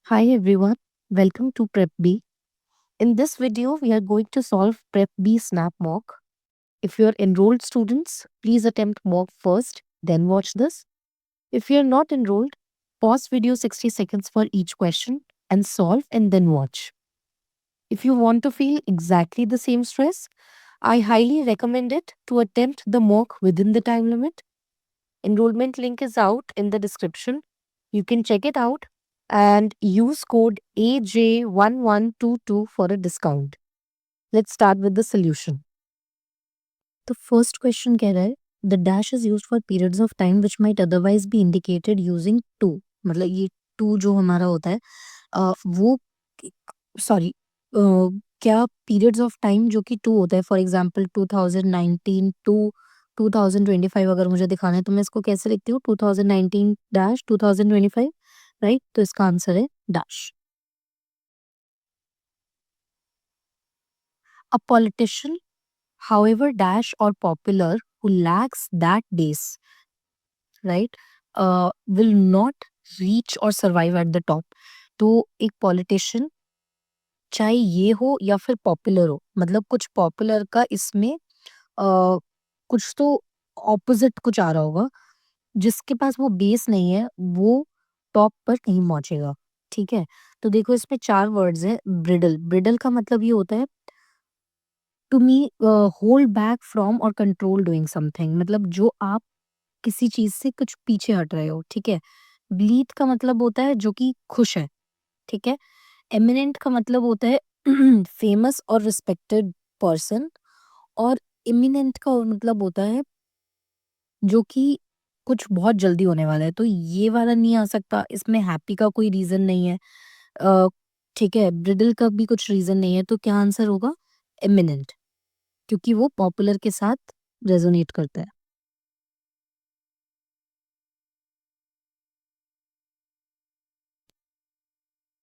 Hi everyone, welcome to Prep B. In this video, we are going to solve Prep B Snap Mock. If you're enrolled students, please attempt mock first, then watch this. If you're not enrolled, pause video 60 seconds for each question and solve and then watch. If you want to feel exactly the same stress, I highly recommend it to attempt the mock within the time limit. Enrollment link is out in the description. You can check it out and use code AJ1122 for a discount. Let's start with the solution. The first question कह रहा है the dash is used for periods of time which might otherwise be indicated using to. मतलब ये to जो हमारा होता है वो सॉरी क्या periods of time जो कि to होता है फॉर एग्जांपल 2019 टू 2025 अगर मुझे दिखाना है तो मैं इसको कैसे लिखती हूँ 2019 डैश 2025 राइट तो इसका आंसर है dash. A politician, however dash or popular, who lacks that base, right, will not reach or survive at the top. तो एक पॉलिटिशियन चाहे ये हो या फिर पॉपुलर हो मतलब कुछ पॉपुलर का इसमें कुछ तो ऑपोजिट कुछ आ रहा होगा जिसके पास वो बेस नहीं है वो टॉप पर नहीं पहुंचेगा. ठीक है तो देखो इसमें चार वर्ड्स हैं. ब्रिडल ब्रिडल का मतलब ये होता है to me hold back from or control doing something मतलब जो आप किसी चीज से कुछ पीछे हट रहे हो. ठीक है ब्लीथ का मतलब होता है जो कि खुश है. ठीक है एमिनेंट का मतलब होता है फेमस और रिस्पेक्टेड पर्सन. और इमिनेंट का मतलब होता है जो कि कुछ बहुत जल्दी होने वाला है. तो ये वाला नहीं आ सकता. इसमें हैप्पी का कोई रीजन नहीं है. अ, ठीक है ब्रिडल का भी कुछ रीजन नहीं है. तो क्या आंसर होगा इमिनेंट क्योंकि वो पॉपुलर के साथ रेजोनेट करता है.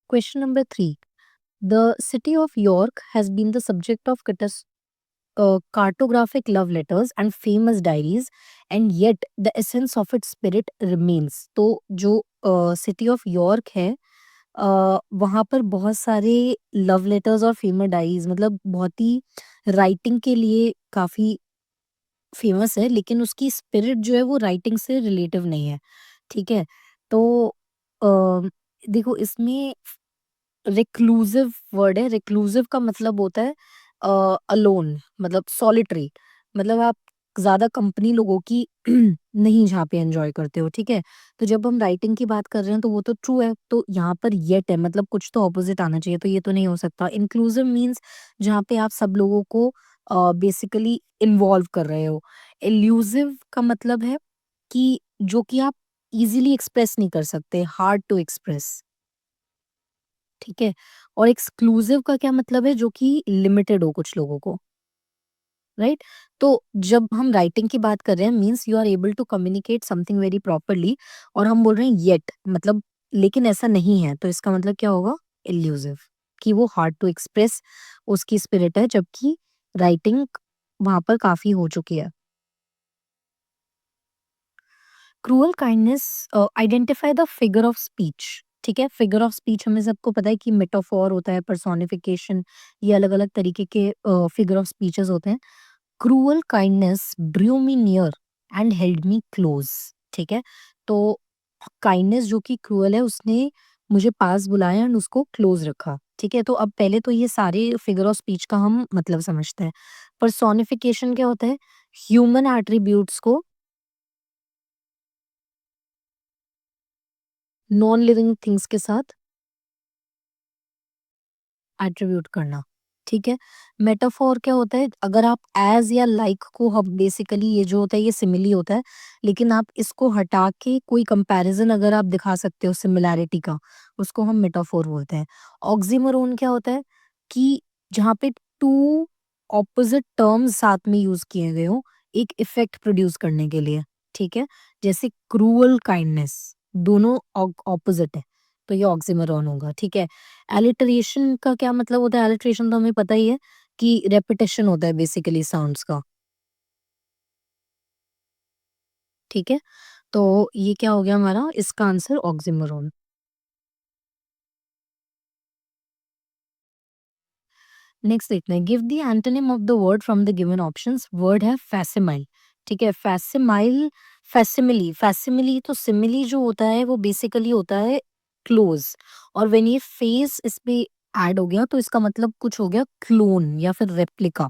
Question number 3. The city of York has been the subject of cartographic love letters and famous diaries, and yet the essence of its spirit remains. तो जो सिटी ऑफ यॉर्क है वहाँ पर बहुत सारे लव लेटर्स और फेमस डायरीज मतलब बहुत ही राइटिंग के लिए काफ़ी फेमस है लेकिन उसकी स्पिरिट जो है वो राइटिंग से रिलेटिव नहीं है. ठीक है तो अ, देखो इसमें रिक्लूसिव वर्ड है. रिक्लूसिव का मतलब होता है अलोन मतलब सॉलिटरी मतलब आप ज्यादा कंपनी लोगों की नहीं जहाँ पे एंजॉय करते हो. ठीक है तो जब हम राइटिंग की बात कर रहे हैं तो वो तो ट्रू है. तो यहाँ पर येट है मतलब कुछ तो ऑपोजिट आना चाहिए. तो ये तो नहीं हो सकता. इंक्लूसिव मीन्स जहाँ पे आप सब लोगों को बेसिकली इन्वॉल्व कर रहे हो. एल्यूसिव का मतलब है कि जो कि आप इजीली एक्सप्रेस नहीं कर सकते. Hard to express. ठीक है और एक्सक्लूसिव का क्या मतलब है जो कि लिमिटेड हो कुछ लोगों को. राइट तो जब हम राइटिंग की बात कर रहे हैं means you are able to communicate something very properly और हम बोल रहे हैं येट मतलब लेकिन ऐसा नहीं है. तो इसका मतलब क्या होगा इल्यूसिव कि वो हार्ड टू एक्सप्रेस उसकी स्पिरिट है जबकि राइटिंग वहां पर काफी हो चुकी है. Cruel kindness identify the figure of speech. ठीक है फिगर ऑफ स्पीच हमें सबको पता है कि मेटाफोर होता है पर्सोनिफिकेशन. ये अलग अलग तरीके के फिगर ऑफ स्पीचेस होते हैं. Cruel kindness Drew me near and held me close. ठीक है तो काइंडनेस जो कि क्रूअल है उसने मुझे पास बुलाया एंड उसको क्लोज रखा. ठीक है तो अब पहले तो ये सारे फिगर ऑफ स्पीच का हम मतलब समझते हैं. पर्सोनिफिकेशन क्या होता है ह्यूमन एट्रीब्यूट्स को नॉन लिविंग थिंग्स के साथ एट्रीब्यूट करना. ठीक है मेटाफोर क्या होता है अगर आप एज या लाइक को हम बेसिकली ये जो होता है ये सिमिली होता है लेकिन आप इसको हटा के कोई कंपैरिजन अगर आप दिखा सकते हो सिमिलैरिटी का उसको हम मेटाफोर बोलते हैं. ऑक्सीमोरोन क्या होता है कि जहाँ पे टू ऑपोजिट टर्म्स साथ में यूज किए गए हो एक इफेक्ट प्रोड्यूस करने के लिए. ठीक है जैसे क्रूअल काइंडनेस दोनों ऑपोजिट है तो ये ऑक्सीमोरोन होगा. ठीक है एलिटरेशन का क्या मतलब होता है एलिटरेशन तो हमें पता ही है कि रेपिटेशन होता है बेसिकली साउंड्स का. ठीक है तो ये क्या हो गया हमारा इसका आंसर ऑक्सीमोरोन. नेक्स्ट देखते हैं, give the antonym of the word from the given options. Word है फैसिमाइल। ठीक है, फैसिमाइल, फैसिमिली। फैसिमिली तो सिमिली जो होता है वो बेसिकली होता है क्लोज, और व्हेन ये फेस इस पे ऐड हो गया तो इसका मतलब कुछ हो गया क्लोन या फिर रेप्लिका।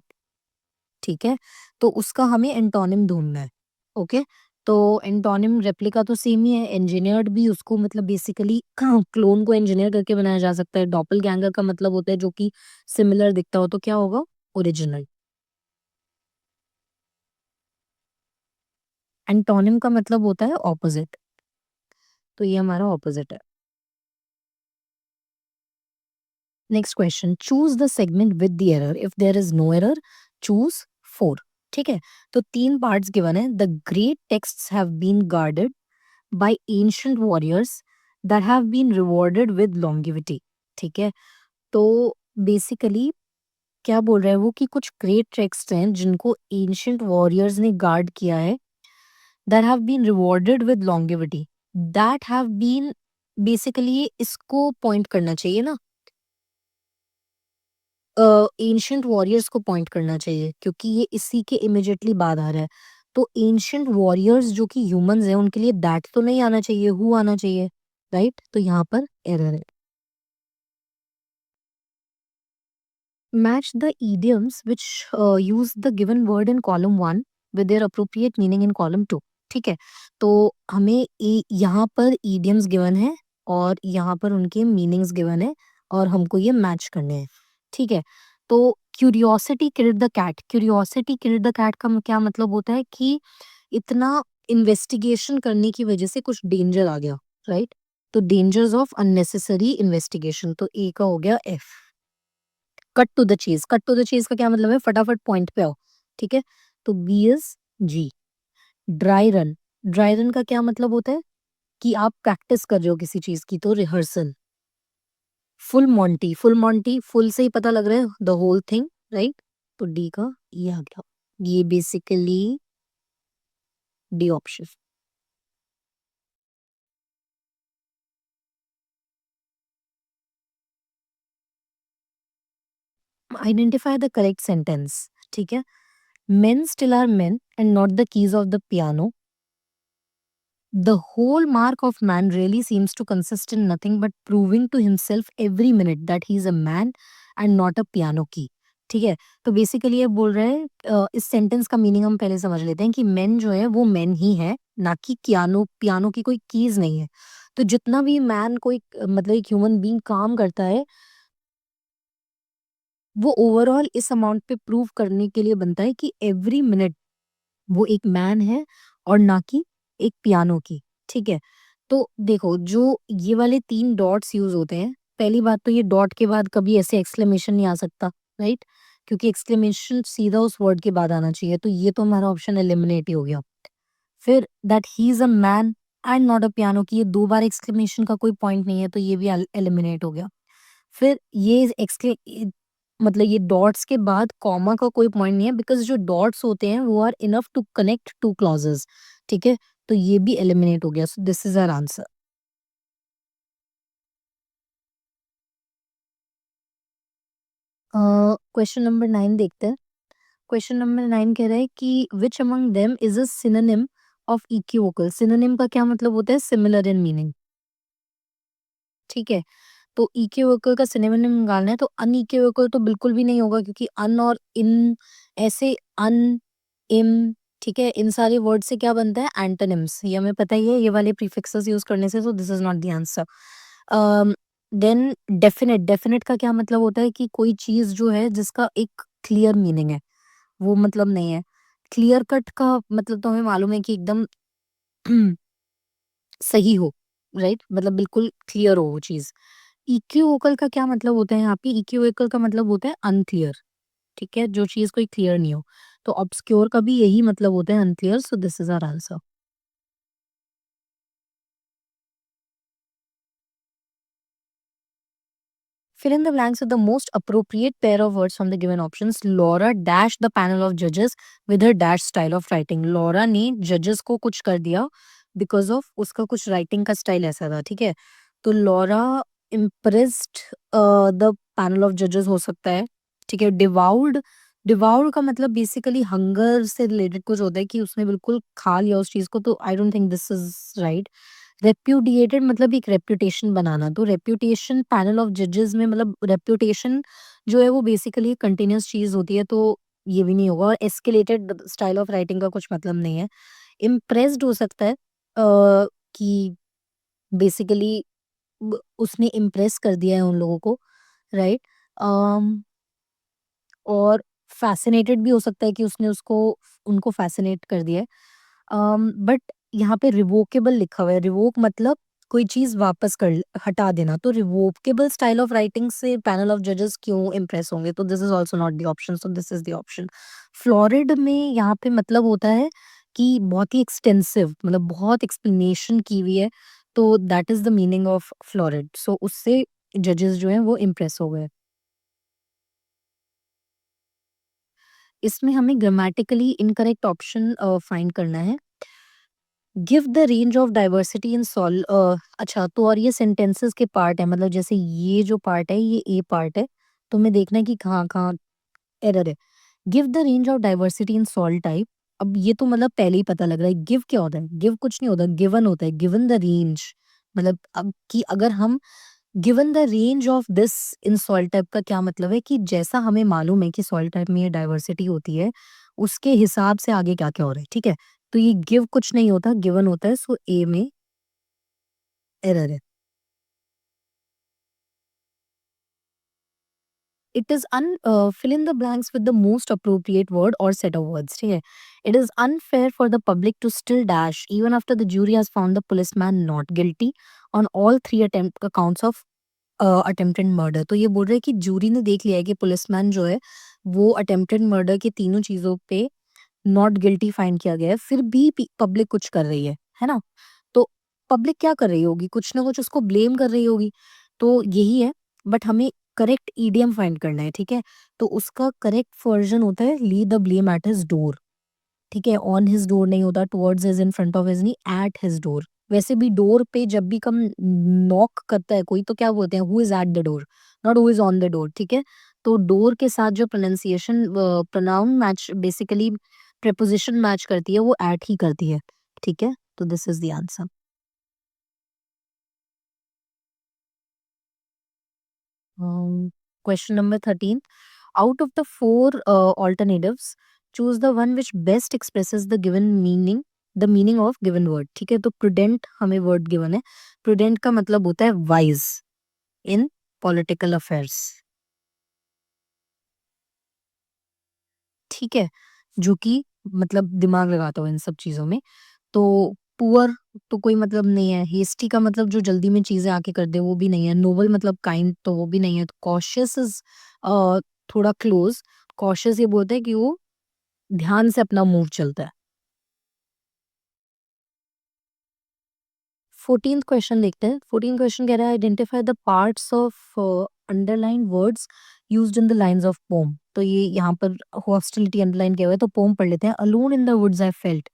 ठीक है, तो उसका हमें एंटोनिम ढूंढना है। ओके, तो एंटोनिम रेप्लिका तो सेम ही है, इंजीनियर्ड भी उसको मतलब बेसिकली क्लोन को इंजीनियर करके बनाया जा सकता है। डॉपलगैंगर का मतलब होता है जो कि सिमिलर दिखता हो, तो क्या होगा, ओरिजिनल। एंटोनिम का मतलब होता है ऑपोजिट, तो ये हमारा ऑपोजिट है। Next question, choose the segment with the error. If there is no error, choose 4। ठीक है, तो 3 पार्ट्स गिवन है। The great texts have been guarded by ancient warriors that have been rewarded with longevity। ठीक है, तो basically क्या बोल रहा है वो कि कुछ ग्रेट टेक्स्ट हैं जिनको एंशियंट वॉरियर्स ने गार्ड किया है, that have been rewarded with longevity, that have been, basically इसको पॉइंट करना चाहिए ना, एंशियंट वॉरियर्स को पॉइंट करना चाहिए क्योंकि ये इसी के इमिडिएटली बाद आ रहा है। तो एंशियंट वॉरियर्स जो कि ह्यूमंस हैं उनके लिए दैट तो नहीं आना चाहिए, हु आना चाहिए, राइट? तो यहाँ पर एरर है। Match the idioms which use the given word in column 1 with their appropriate meaning in column 2। ठीक है, तो हमें यहाँ पर idioms given है और यहाँ पर उनके मीनिंग्स गिवन है और हमको ये मैच करने हैं। ठीक है, तो curiosity killed the cat. Curiosity killed the cat का क्या मतलब होता है कि इतना इन्वेस्टिगेशन करने की वजह से कुछ डेंजर आ गया, राइट? तो डेंजर्स ऑफ अननेसेसरी इन्वेस्टिगेशन, तो ए का हो गया एफ। कट टू द चीज, कट टू द चीज का क्या मतलब है, फटाफट पॉइंट पे आओ। ठीक है, तो B is G. Dry run, dry run का क्या मतलब होता है कि आप प्रैक्टिस कर रहे हो किसी चीज की, तो rehearsal. Full Monty, full Monty, full से ही पता लग रहा है द होल थिंग, राइट? तो डी का ये आ गया, ये basically D option. Identify the correct sentence. ठीक है, men still are men and not the keys of the piano। The whole mark of man really seems to consist in nothing but proving to himself every minute that he is a man and not a piano key। ठीक है, तो basically ये बोल रहे हैं, इस sentence का meaning हम पहले समझ लेते हैं कि मैन जो है वो मैन ही है, ना कि पियानो, पियानो की कोई कीज नहीं है। तो जितना भी मैन कोई मतलब एक ह्यूमन बीइंग काम करता है वो ओवरऑल इस अमाउंट पे प्रूव करने के लिए बनता है कि एवरी मिनट वो एक मैन है और ना कि एक पियानो की। ठीक है, तो देखो जो ये वाले 3 डॉट्स यूज़ होते हैं, पहली बात तो ये डॉट के बाद कभी ऐसे एक्सक्लेमेशन नहीं आ सकता, राइट? क्योंकि एक्सक्लेमेशन सीधा उस वर्ड के बाद आना चाहिए, तो ये तो हमारा ऑप्शन एलिमिनेट ही हो गया। फिर that he is a man and not a piano की, ये 2 बार एक्सक्लेमेशन का कोई पॉइंट नहीं है, तो ये भी एलिमिनेट हो गया। फिर ये मतलब ये डॉट्स के बाद कॉमा का कोई पॉइंट नहीं है, बिकॉज़ जो डॉट्स होते हैं वो are enough to connect 2 clauses. ठीक है? तो ये भी एलिमिनेट हो गया, so this is our answer. Question number 9 देखते हैं। क्वेश्चन नंबर 9 कह रहा है कि which among them is a synonym of equivocal. Synonym का क्या मतलब होता है, सिमिलर इन मीनिंग। ठीक है? तो इक्विवोकल का सिनोनिम निकालना है, तो अनइक्विवोकल तो बिल्कुल भी नहीं होगा क्योंकि अन और इन, ऐसे अन, इम, ठीक है, इन सारे वर्ड से क्या बनता है, एंटोनिम्स। ये हमें पता ही है, ये वाले प्रीफिक्सेस यूज करने से, so this is not the answer. Then definite, definite का क्या मतलब होता है कि कोई चीज जो है जिसका एक क्लियर मीनिंग है, वो मतलब नहीं है। क्लियर कट का मतलब तो हमें मालूम है कि एकदम सही हो, राइट? मतलब बिल्कुल क्लियर हो वो चीज। इक्विवोकल का क्या मतलब होता है यहाँ पे, इक्विवोकल का मतलब होता है अनक्लियर। ठीक है, जो चीज कोई क्लियर नहीं हो। तो ऑब्सक्योर का भी यही मतलब होता है, unclear, so this is our answer. Fill in the blanks with the most appropriate pair of words from the given options। Laura dashed the panel of judges with her dash style of writing। Laura ने judges को कुछ कर दिया because of उसका कुछ writing का style ऐसा था। ठीक है, तो Laura impressed the panel of judges हो सकता है, ठीक है? डिवाउर्ड डिवाउर का मतलब बेसिकली हंगर से रिलेटेड कुछ होता है कि उसने बिल्कुल खा लिया उस चीज़ को, तो I don't think this is right. Repudiated मतलब एक रेप्यूटेशन बनाना, तो रेप्यूटेशन पैनल ऑफ जजेस में मतलब रेप्यूटेशन जो है वो बेसिकली एक कंटीन्यूअस चीज़ होती है, तो ये भी नहीं होगा। और एस्केलेटेड स्टाइल ऑफ राइटिंग का कुछ मतलब नहीं है। इम्प्रेस्ड हो सकता है कि बेसिकली उसने इम्प्रेस कर दिया है उन लोगों को, राइट? अम और फ़ैसिनेटेड भी हो सकता है कि उसने उसको उनको फ़ैसिनेट कर दिया है। बट यहाँ पे रिवोकेबल लिखा हुआ है, रिवोक मतलब कोई चीज़ वापस कर हटा देना, तो रिवोकेबल स्टाइल ऑफ राइटिंग से पैनल ऑफ जजेस क्यों इम्प्रेस होंगे? तो this is also not the option, so this is the option. Fluoride में यहाँ पे मतलब होता है कि बहुत ही एक्सटेंसिव, मतलब बहुत एक्सप्लेनेशन की हुई है, तो that is the meaning of florid. So उससे जजेस जो हैं वो इम्प्रेस हो गए। इसमें हमें ग्रामेटिकली इनकरेक्ट ऑप्शन फाइंड करना है। Give the range of diversity in अच्छा, तो और ये सेंटेंसेस के पार्ट है, मतलब जैसे ये जो पार्ट है ये ए पार्ट है, तो हमें देखना है कि कहाँ-कहाँ एरर है। Give the range of diversity in soil type. अब ये तो मतलब पहले ही पता लग रहा है, गिव क्या होता है? गिव कुछ नहीं होता, गिवन होता है, गिवन द रेंज। मतलब अब कि अगर हम given the range of this in soil type का क्या मतलब है कि जैसा हमें मालूम है कि सॉइल टाइप में ये डाइवर्सिटी होती है, उसके हिसाब से आगे क्या-क्या हो रहा है, ठीक है? तो ये गिव कुछ नहीं होता, गिवन होता है, सो ए में एरर है। It is fill in the blanks with the most appropriate word or set of words, ठीक है? It is unfair for the public to still dash even after the jury has found the policeman not guilty on all 3 attempt accounts of attempted murder. तो ये बोल रहे हैं कि jury ने देख लिया है कि पुलिसमैन जो है वो अटेम्प्टेड मर्डर की तीनों चीज़ों पे नॉट गिल्टी फाइंड किया गया है, फिर भी पब्लिक कुछ कर रही है ना? तो पब्लिक क्या कर रही होगी? कुछ ना कुछ उसको ब्लेम कर रही होगी। तो यही है, बट हमें करेक्ट ईडियम फाइंड करना है, ठीक है? तो उसका करेक्ट वर्ज़न होता है lay the blame at his door, ठीक है? ऑन हिज़ डोर नहीं होता, towards his, in front of his नहीं, एट हिज़ डोर। वैसे भी डोर पे जब भी कम नॉक करता है कोई, तो क्या बोलते हैं? Who is at the door, not who is on the door, ठीक है? तो डोर के साथ जो pronoun match basically preposition match करती है, वो एट ही करती है, ठीक है? तो this is the answer. Question number 13. Out of the four alternatives, choose the one which best expresses the meaning of given word. ठीक है, तो prudent हमें word given है। prudent का मतलब होता है wise in political affairs, ठीक है, जो कि मतलब दिमाग लगाता हो इन सब चीजों में। तो पुअर तो कोई मतलब नहीं है, हेस्टी का मतलब जो जल्दी में चीजें आके कर दे वो भी नहीं है, नोबल मतलब काइंड तो वो भी नहीं है, कॉशियस इज थोड़ा क्लोज। कॉशियस ये बोलते हैं कि वो ध्यान से अपना मूव चलता है। 14th क्वेश्चन देखते हैं। 14th क्वेश्चन कह रहा है identify the parts of underline words used in the lines of poem. तो ये यहाँ पर हॉस्टिलिटी अंडरलाइन किया हुआ है, तो पोम पढ़ लेते हैं। Alone in the woods I felt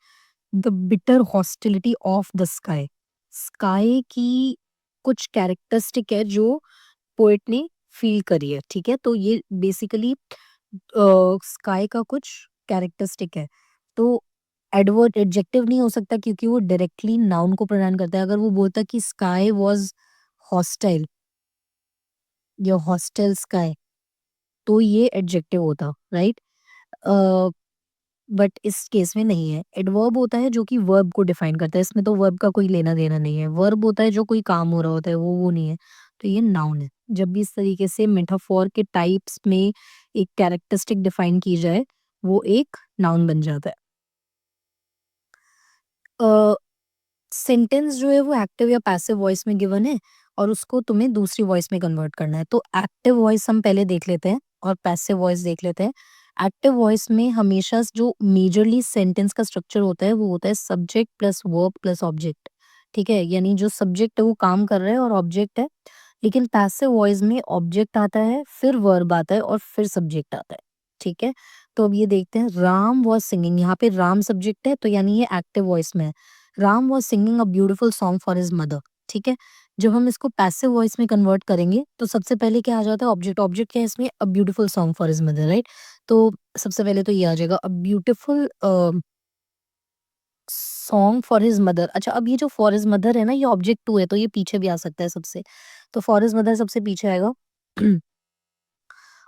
the bitter hostility of the sky. Sky की कुछ कैरेक्टरिस्टिक है जो पोएट ने फील करी है, ठीक है? तो ये बेसिकली स्काई का कुछ कैरेक्टरिस्टिक है। तो एडवर्ब एडजेक्टिव नहीं हो सकता क्योंकि वो डायरेक्टली नाउन को प्रदान करता है। अगर वो बोलता कि स्काई वाज़ हॉस्टाइल या हॉस्टाइल स्काई, तो ये एडजेक्टिव होता, राइट? अ, बट इस केस में नहीं है। एडवर्ब होता है जो कि वर्ब को डिफाइन करता है, इसमें तो वर्ब का कोई लेना-देना नहीं है। वर्ब होता है जो कोई काम हो रहा होता है, वो नहीं है। तो ये नाउन है। जब भी इस तरीके से मेटाफोर के टाइप्स में एक कैरेक्टरिस्टिक डिफाइन की जाए, वो एक नाउन बन जाता है। अ, सेंटेंस जो है वो एक्टिव या पैसिव वॉइस में गिवन है और उसको तुम्हें दूसरी वॉइस में कन्वर्ट करना है। तो एक्टिव वॉइस हम पहले देख लेते हैं और पैसिव वॉइस देख लेते हैं। एक्टिव वॉइस में हमेशा जो मेजरली सेंटेंस का स्ट्रक्चर होता है वो होता है subject plus verb plus object, ठीक है? यानी जो सब्जेक्ट है वो काम कर रहा है और ऑब्जेक्ट है। लेकिन पैसिव वॉइस में ऑब्जेक्ट आता है, फिर वर्ब आता है और फिर सब्जेक्ट आता है, ठीक है? तो अब ये देखते हैं, राम वाज़ सिंगिंग, यहाँ पे राम सब्जेक्ट है तो यानी ये एक्टिव वॉइस में है। Ram was singing a beautiful song for his mother, ठीक है? जब हम इसको पैसिव वॉइस में कन्वर्ट करेंगे तो सबसे पहले क्या आ जाता है ऑब्जेक्ट, ऑब्जेक्ट क्या है इसमें? A beautiful song for his mother, right? तो सबसे पहले तो ये आ जाएगा a beautiful song for his mother. अच्छा, अब ये जो फॉर हिज मदर है ना, ये ऑब्जेक्ट 2 है, तो ये पीछे भी आ सकता है सबसे। तो फॉर हिज मदर सबसे पीछे आएगा।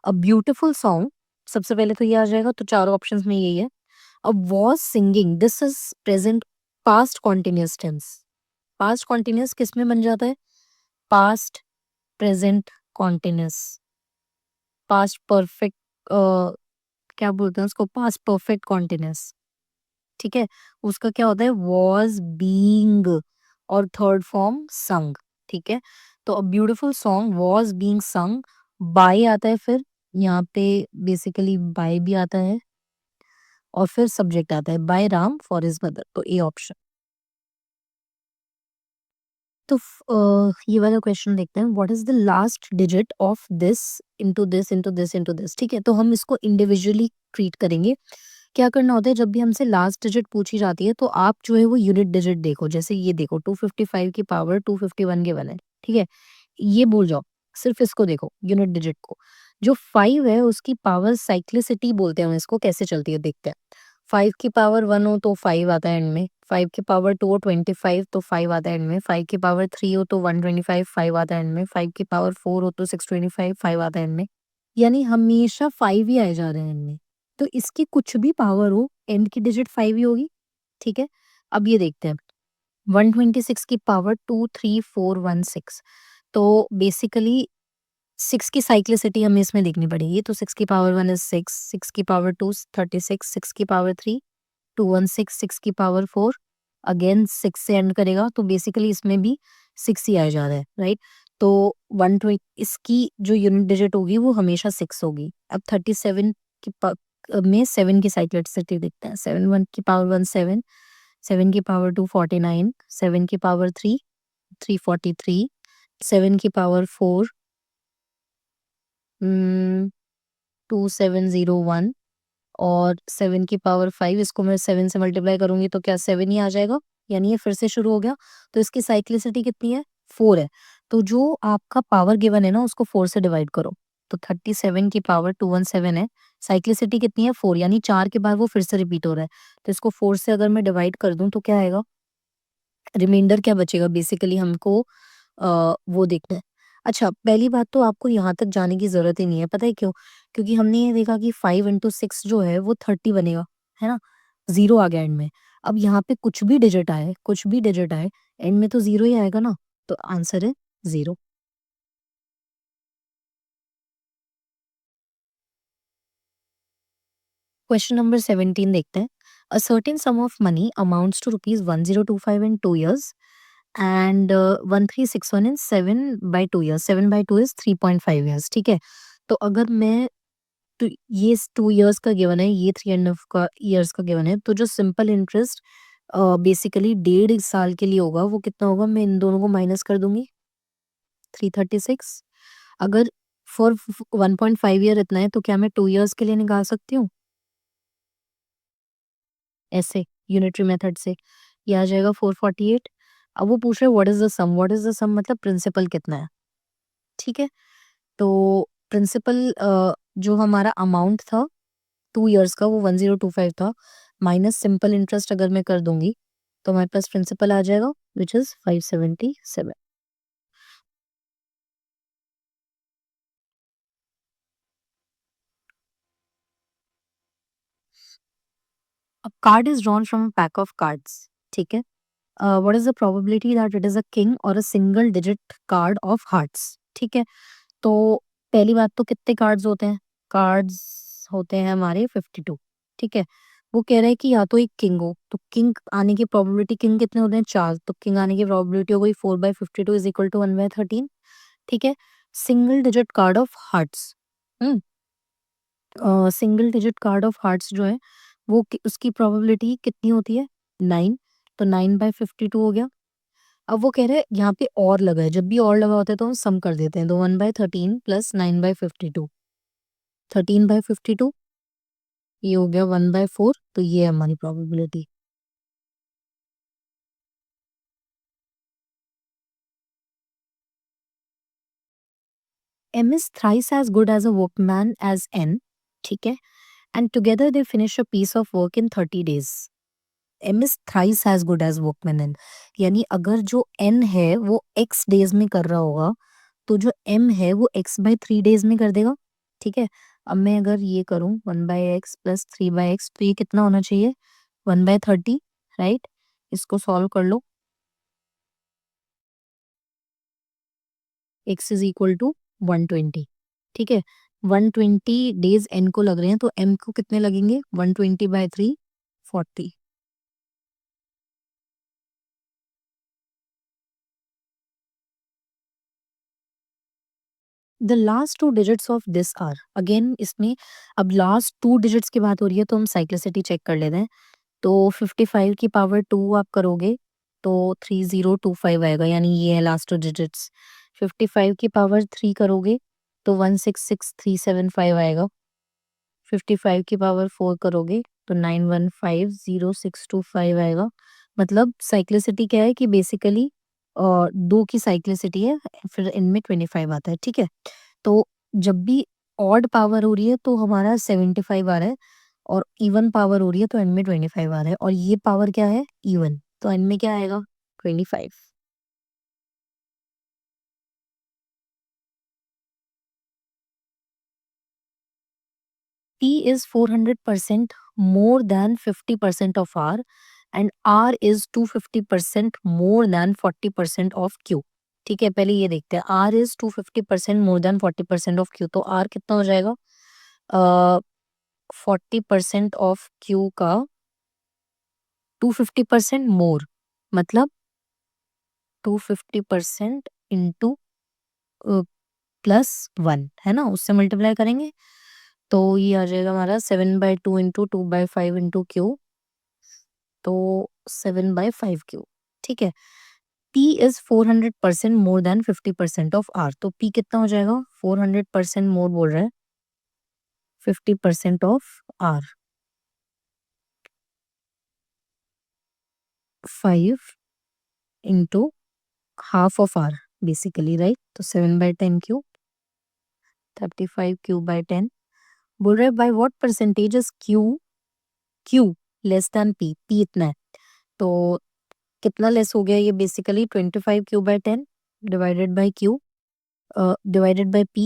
अ ब्यूटीफुल सॉन्ग सबसे पहले तो ये आ जाएगा, तो चारों ऑप्शंस में यही है। अब was singing, this is present past continuous tense. Past continuous किसमें बन जाता है? Past, present continuous, past perfect, क्या बोलते हैं उसको? पास्ट परफेक्ट कॉन्टिन्यूअस, ठीक है? उसका क्या होता है? वाज़, बीइंग और थर्ड फॉर्म संग, ठीक है? तो a beautiful song was being sung by आता है फिर, यहाँ पे बेसिकली बाय भी आता है और फिर सब्जेक्ट आता है by Ram for his mother, तो ए ऑप्शन। तो ये वाला क्वेश्चन देखते हैं, what is the last digit of this into this into this into this, ठीक है? तो हम इसको इंडिविजुअली ट्रीट करेंगे। क्या करना होता है जब भी हमसे लास्ट डिजिट पूछी जाती है तो आप जो है वो यूनिट डिजिट देखो, जैसे ये देखो 255 की पावर 251 गिवन है, ठीक है? ये भूल जाओ, सिर्फ इसको देखो यूनिट डिजिट को। जो 5 है उसकी पावर साइक्लिसिटी बोलते हैं हम इसको, कैसे चलती है देखते हैं। 5 की पावर 1 हो तो 5 आता है एंड में, 5 की पावर 2 हो 25 तो 5 आता है एंड में, 5 की पावर 3 हो तो 125 5 आता है एंड में, 5 की पावर 4 हो तो 625 5 आता है एंड में। यानी हमेशा 5 ही आए जा रहे हैं एंड में। तो इसकी कुछ भी पावर हो, एंड की डिजिट 5 ही होगी, ठीक है? अब ये देखते हैं, 126 की पावर 23416, तो बेसिकली 6 की साइक्लिसिटी हमें इसमें देखनी पड़ेगी। तो 6 की पावर 1 इज़ 6, 6 की पावर 2 36, 6 की पावर 3 216, 6 की पावर 4 अगेन 6 से एंड करेगा, तो बेसिकली इसमें भी 6 ही आया जा रहा है, राइट? तो 120 इसकी जो यूनिट डिजिट होगी वो हमेशा 6 होगी। अब 37 की में 7 की साइक्लिसिटी देखते हैं। 7 1 की पावर 1 7, 7 की पावर 2 49, 7 की पावर 3 343, 7 की पावर 4 2701 और 7 की पावर 5, इसको मैं 7 से मल्टीप्लाई करूँगी तो क्या 7 ही आ जाएगा? यानी ये फिर से शुरू हो गया। तो इसकी साइक्लिसिटी कितनी है? 4 है। तो जो आपका पावर गिवन है ना उसको 4 से डिवाइड करो। तो 37 की पावर 217 है, साइक्लिसिटी कितनी है? 4, यानी 4 के बाद वो फिर से रिपीट हो रहा है। तो इसको 4 से अगर मैं डिवाइड कर दूँ तो क्या आएगा? रिमाइंडर क्या बचेगा? बेसिकली हमको वो देखना है। अच्छा, पहली बात तो आपको यहाँ तक जाने की ज़रूरत ही नहीं है, पता है क्यों? क्योंकि हमने ये देखा कि 5 इंटू 6 जो है वो 30 बनेगा, है ना? 0 आ गया एंड में। अब यहाँ पे कुछ भी डिजिट आए, एंड में तो 0 ही आएगा ना, तो आंसर है 0। क्वेश्चन नंबर 17 देखते हैं। A certain sum of money amounts to rupees 1025 in 2 years and 1361 in 7 by 2 years. 7 by 2 is 3.5 years, ठीक है? तो अगर मैं तो ये 2 इयर्स का गिवन है, ये 3 एंड हाफ का इयर्स का गिवन है, तो जो सिंपल इंटरेस्ट बेसिकली 1.5 साल के लिए होगा, वो कितना होगा? मैं इन दोनों को माइनस कर दूँगी, 336। अगर फॉर 1.5 ईयर इतना है, तो क्या मैं 2 इयर्स के लिए निकाल सकती हूँ? ऐसे यूनिटरी मेथड से। ये आ जाएगा 448। अब वो पूछ रहे हैं व्हाट इज़ द सम मतलब प्रिंसिपल कितना है, ठीक है? तो प्रिंसिपल जो हमारा अमाउंट था 2 इयर्स का वो 1025 था, माइनस सिंपल इंटरेस्ट अगर मैं कर दूँगी, तो हमारे पास प्रिंसिपल आ जाएगा which is 577। A card is drawn from a pack of cards, ठीक है? What is the probability that it is a king और a single digit card of hearts, ठीक है? तो पहली बात तो कितने कार्ड्स होते हैं? कार्ड्स होते हैं हमारे 52, ठीक है? वो कह रहा है कि या तो एक किंग हो, तो किंग आने की प्रोबेबिलिटी, किंग कितने होते हैं? 4, तो किंग आने की प्रोबेबिलिटी हो गई 4/52 इज़ इक्वल टू 1/13, ठीक है? Single digit card of hearts, hmm? Single digit card of hearts जो है वो उसकी प्रोबेबिलिटी कितनी होती है? 9, तो 9/52 हो गया। अब वो कह रहे हैं यहाँ पे और लगा है, जब भी और लगा होता है तो हम सम कर देते हैं, तो 1/13 प्लस 9/52, 13/52, ये हो गया 1/4, तो ये है हमारी probability. M is thrice as good as a workman as N, ठीक है, and together they finish a piece of work in 30 days. M is thrice as good as workman N, यानी अगर जो N है वो X डेज में कर रहा होगा तो जो M है वो X by 3 डेज में कर देगा, ठीक है। अब मैं अगर ये करूँ 1/x प्लस 3/x तो ये कितना होना चाहिए 1/30, राइट। इसको सॉल्व कर लो, x इज इक्वल टू 120, ठीक है। 120 डेज n को लग रहे हैं तो m को कितने लगेंगे 120/3 40। The last two digits of this are, again इसमें अब लास्ट टू डिजिट्स की बात हो रही है तो हम साइक्लिसिटी चेक कर लेते हैं। तो 55 की पावर 2 आप करोगे तो 3025 आएगा, यानी ये है लास्ट टू डिजिट्स। 55 की पावर 3 करोगे तो 166375 आएगा। 55 की पावर 4 करोगे तो 9150 625 आएगा। मतलब साइक्लिसिटी क्या है कि बेसिकली 2 की साइक्लिसिटी है, फिर इनमें 25 आता है, ठीक है। तो जब भी ऑड पावर हो रही है तो हमारा 75 आ रहा है, और इवन पावर हो रही है तो एन में 25 आ रहा है, और ये पावर क्या है इवन, तो एन में क्या आएगा 25। T is 400% more than 50% of R and R is 250% more than 40% of Q। ठीक है, पहले ये देखते हैं। R is 250% more than 40% of Q, तो R कितना हो जाएगा 40% ऑफ Q का 250% मोर, मतलब 250% इंटू +1 है ना, उससे मल्टीप्लाई करेंगे तो ये आ जाएगा हमारा 7/2 इंटू 2/5 इंटू क्यू, तो 7/5 क्यू, ठीक है। P is 400% more than 50% of R, तो P कितना हो जाएगा 400% मोर बोल रहा है 50% of R, 5 into half of R basically, right. तो 7/10 क्यू, 35 क्यू बाई 10 बोल रहे by what percentage is Q less than P इतना है, तो कितना लेस हो गया ये basically 25 Q by 10 divided by Q divided by P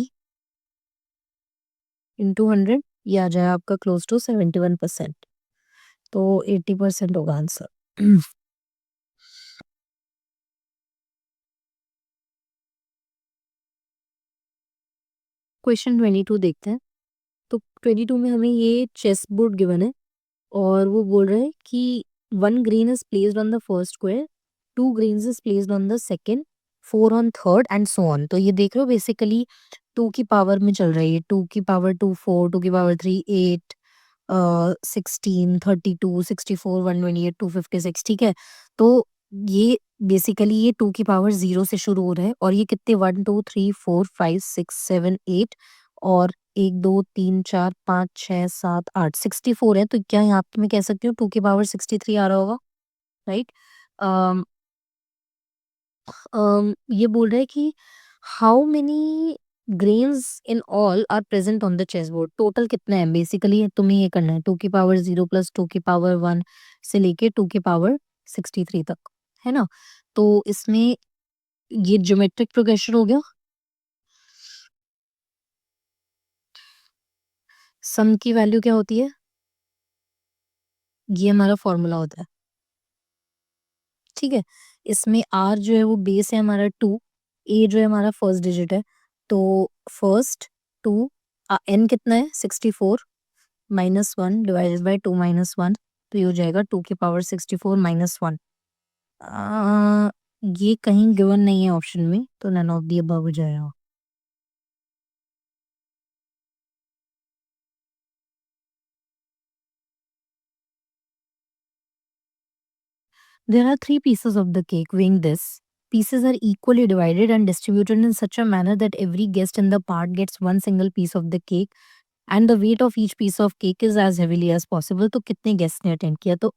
into 100, ये आ जाए आपका क्लोज टू 71%, तो 80% होगा आंसर। क्वेश्चन 22 देखते हैं। तो 22 में हमें ये चेस बोर्ड गिवन है और वो बोल रहे हैं कि 1 green is placed on the first square, 2 greens is placed on the second, 4 on third and so on. तो ये देख रहे हो बेसिकली 2 की पावर में चल रही है, 2 की पावर 2 4, 2 की पावर 3 8, 16 32 64 128 256, ठीक है। तो ये बेसिकली ये 2 की पावर 0 से शुरू हो रहा है, और ये कितने 1 2 3 4 5 6 7 8 और 1 2 3 4 5 6 7 8 64 है, तो क्या यहाँ पे मैं कह सकती हूँ 2 की पावर 63 आ रहा होगा, राइट। ये बोल रहा है कि how many grains in all are present on the chess board, total कितना है बेसिकली तुम्हें ये करना है 2 की पावर 0 प्लस 2 की पावर 1 से लेके 2 की पावर 63 तक, है ना। तो इसमें ये ज्योमेट्रिक प्रोग्रेशन हो गया। सम की वैल्यू क्या होती है, ये हमारा फॉर्मूला होता है, ठीक है। इसमें आर जो है वो बेस है हमारा 2, ए जो है हमारा फर्स्ट डिजिट है, तो फर्स्ट 2, एन कितना है 64 -1 डिवाइडेड बाय 2 -1, तो ये हो जाएगा 2 की पावर 64 -1। ये कहीं गिवन नहीं है ऑप्शन में, तो नन ऑफ दी अबव हो जाएगा। There are 3 pieces of the cake. Weighing this, pieces are equally divided and distributed in such a manner that every guest in the part gets one single piece of the cake and the weight of each piece of cake is as heavily as possible। तो कितने guest ने attend किया, तो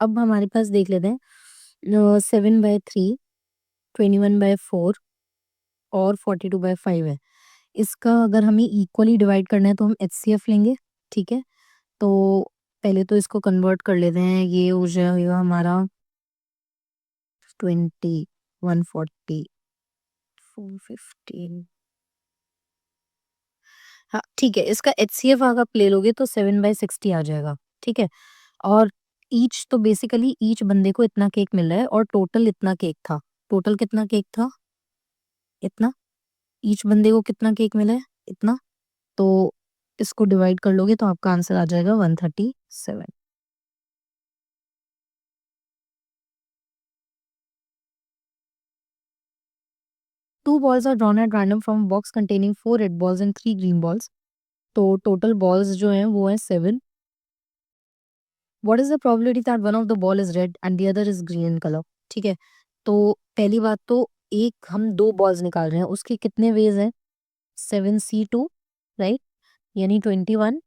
अब हमारे पास देख लेते हैं 7/3 21/4 और 42/5 है। इसका अगर हमें इक्वली डिवाइड करना है तो हम एचसीएफ लेंगे, ठीक है? तो पहले तो इसको कन्वर्ट कर लेते हैं, ये हो जाएगा हमारा 20, 140, 415। हाँ, ठीक है, इसका एचसीएफ अगर आप ले लोगे तो 7/60 आ जाएगा, ठीक है? और ईच तो बेसिकली ईच बंदे को इतना केक मिल रहा है और टोटल इतना केक था। टोटल कितना केक था? इतना। ईच बंदे को कितना केक मिला है? इतना। तो इसको डिवाइड कर लोगे तो आपका आंसर आ जाएगा 137। 2 balls are drawn at random from a box containing 4 red balls and 3 green balls. तो टोटल बॉल्स जो हैं वो हैं 7। What is the probability that one of the ball is red and the other is green in colour? ठीक है, तो पहली बात तो एक हम 2 बॉल्स निकाल रहे हैं, उसके कितने वेज़ हैं? 7C2, right? यानी 21।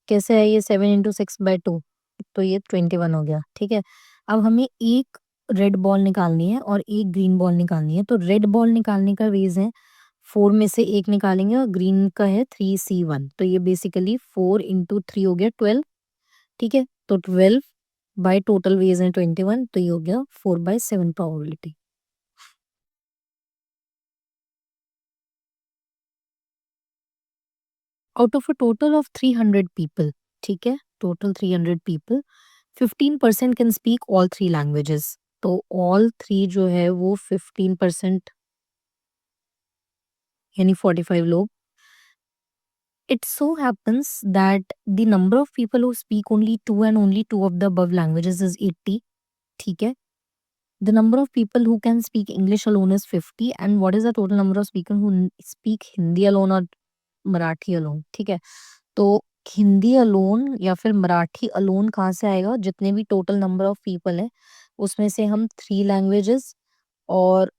कैसे है ये? 7 इंटू 6/2, तो ये 21 हो गया, ठीक है? अब हमें एक रेड बॉल निकालनी है और एक ग्रीन बॉल निकालनी है, तो रेड बॉल निकालने का वेज़ है 4 में से 1 निकालेंगे और ग्रीन का है 3C1, तो ये बेसिकली 4 इंटू 3 हो गया 12, ठीक है? तो 12 बाय टोटल वेज़ है 21, तो ये हो गया 4/7 probability. Out of a total of 300 people, ठीक है? Total 300 people, 15% can speak all 3 languages, तो ऑल 3 जो है वो 15% यानी 45 लोग। It so happens that the number of people who speak only 2 and only 2 of the above languages is 80, ठीक है? The number of people who can speak English alone is 50 and what is the total number of speaker who speak Hindi alone और Marathi alone, ठीक है? तो Hindi alone या फिर Marathi alone कहाँ से आएगा? जितने भी टोटल नंबर ऑफ पीपल हैं, उसमें से हम 3 लैंग्वेजेस और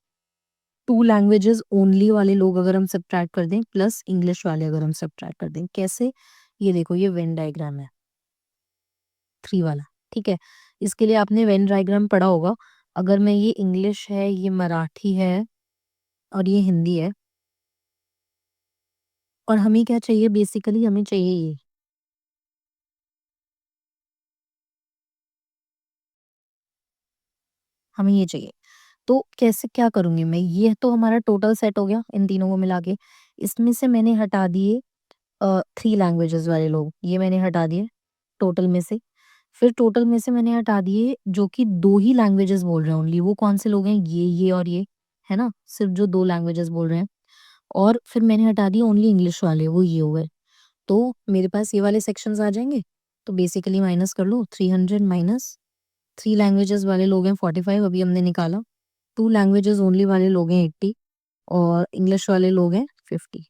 2 लैंग्वेजेस ओनली वाले लोग अगर हम सब्ट्रैक्ट कर दें, प्लस इंग्लिश वाले अगर हम सब्ट्रैक्ट कर दें, कैसे? ये देखो, ये वेन डायग्राम है, 3 वाला, ठीक है? इसके लिए आपने वेन डायग्राम पढ़ा होगा। अगर मैं ये इंग्लिश है, ये मराठी है और ये हिंदी है और हमें क्या चाहिए? बेसिकली हमें चाहिए ये, हमें ये चाहिए। तो कैसे क्या करूँगी मैं? ये तो हमारा टोटल सेट हो गया इन तीनों को मिला के। इसमें से मैंने हटा दिए 3 लैंग्वेजेज़ वाले लोग, ये मैंने हटा दिए टोटल में से। फिर टोटल में से मैंने हटा दिए जो कि 2 ही लैंग्वेजेज़ बोल रहे हैं ओनली, वो कौन-से लोग हैं? ये और ये, है ना? सिर्फ़ जो 2 लैंग्वेजेज़ बोल रहे हैं। और फिर मैंने हटा दिए ओनली इंग्लिश वाले, वो ये हुए। तो मेरे पास ये वाले सेक्शंस आ जाएँगे। तो बेसिकली माइनस कर लो, 300 माइनस 3 लैंग्वेजेज़ वाले लोग हैं 45, अभी हमने निकाला। 2 लैंग्वेजेज़ ओनली वाले लोग हैं 80 और इंग्लिश वाले लोग हैं 50।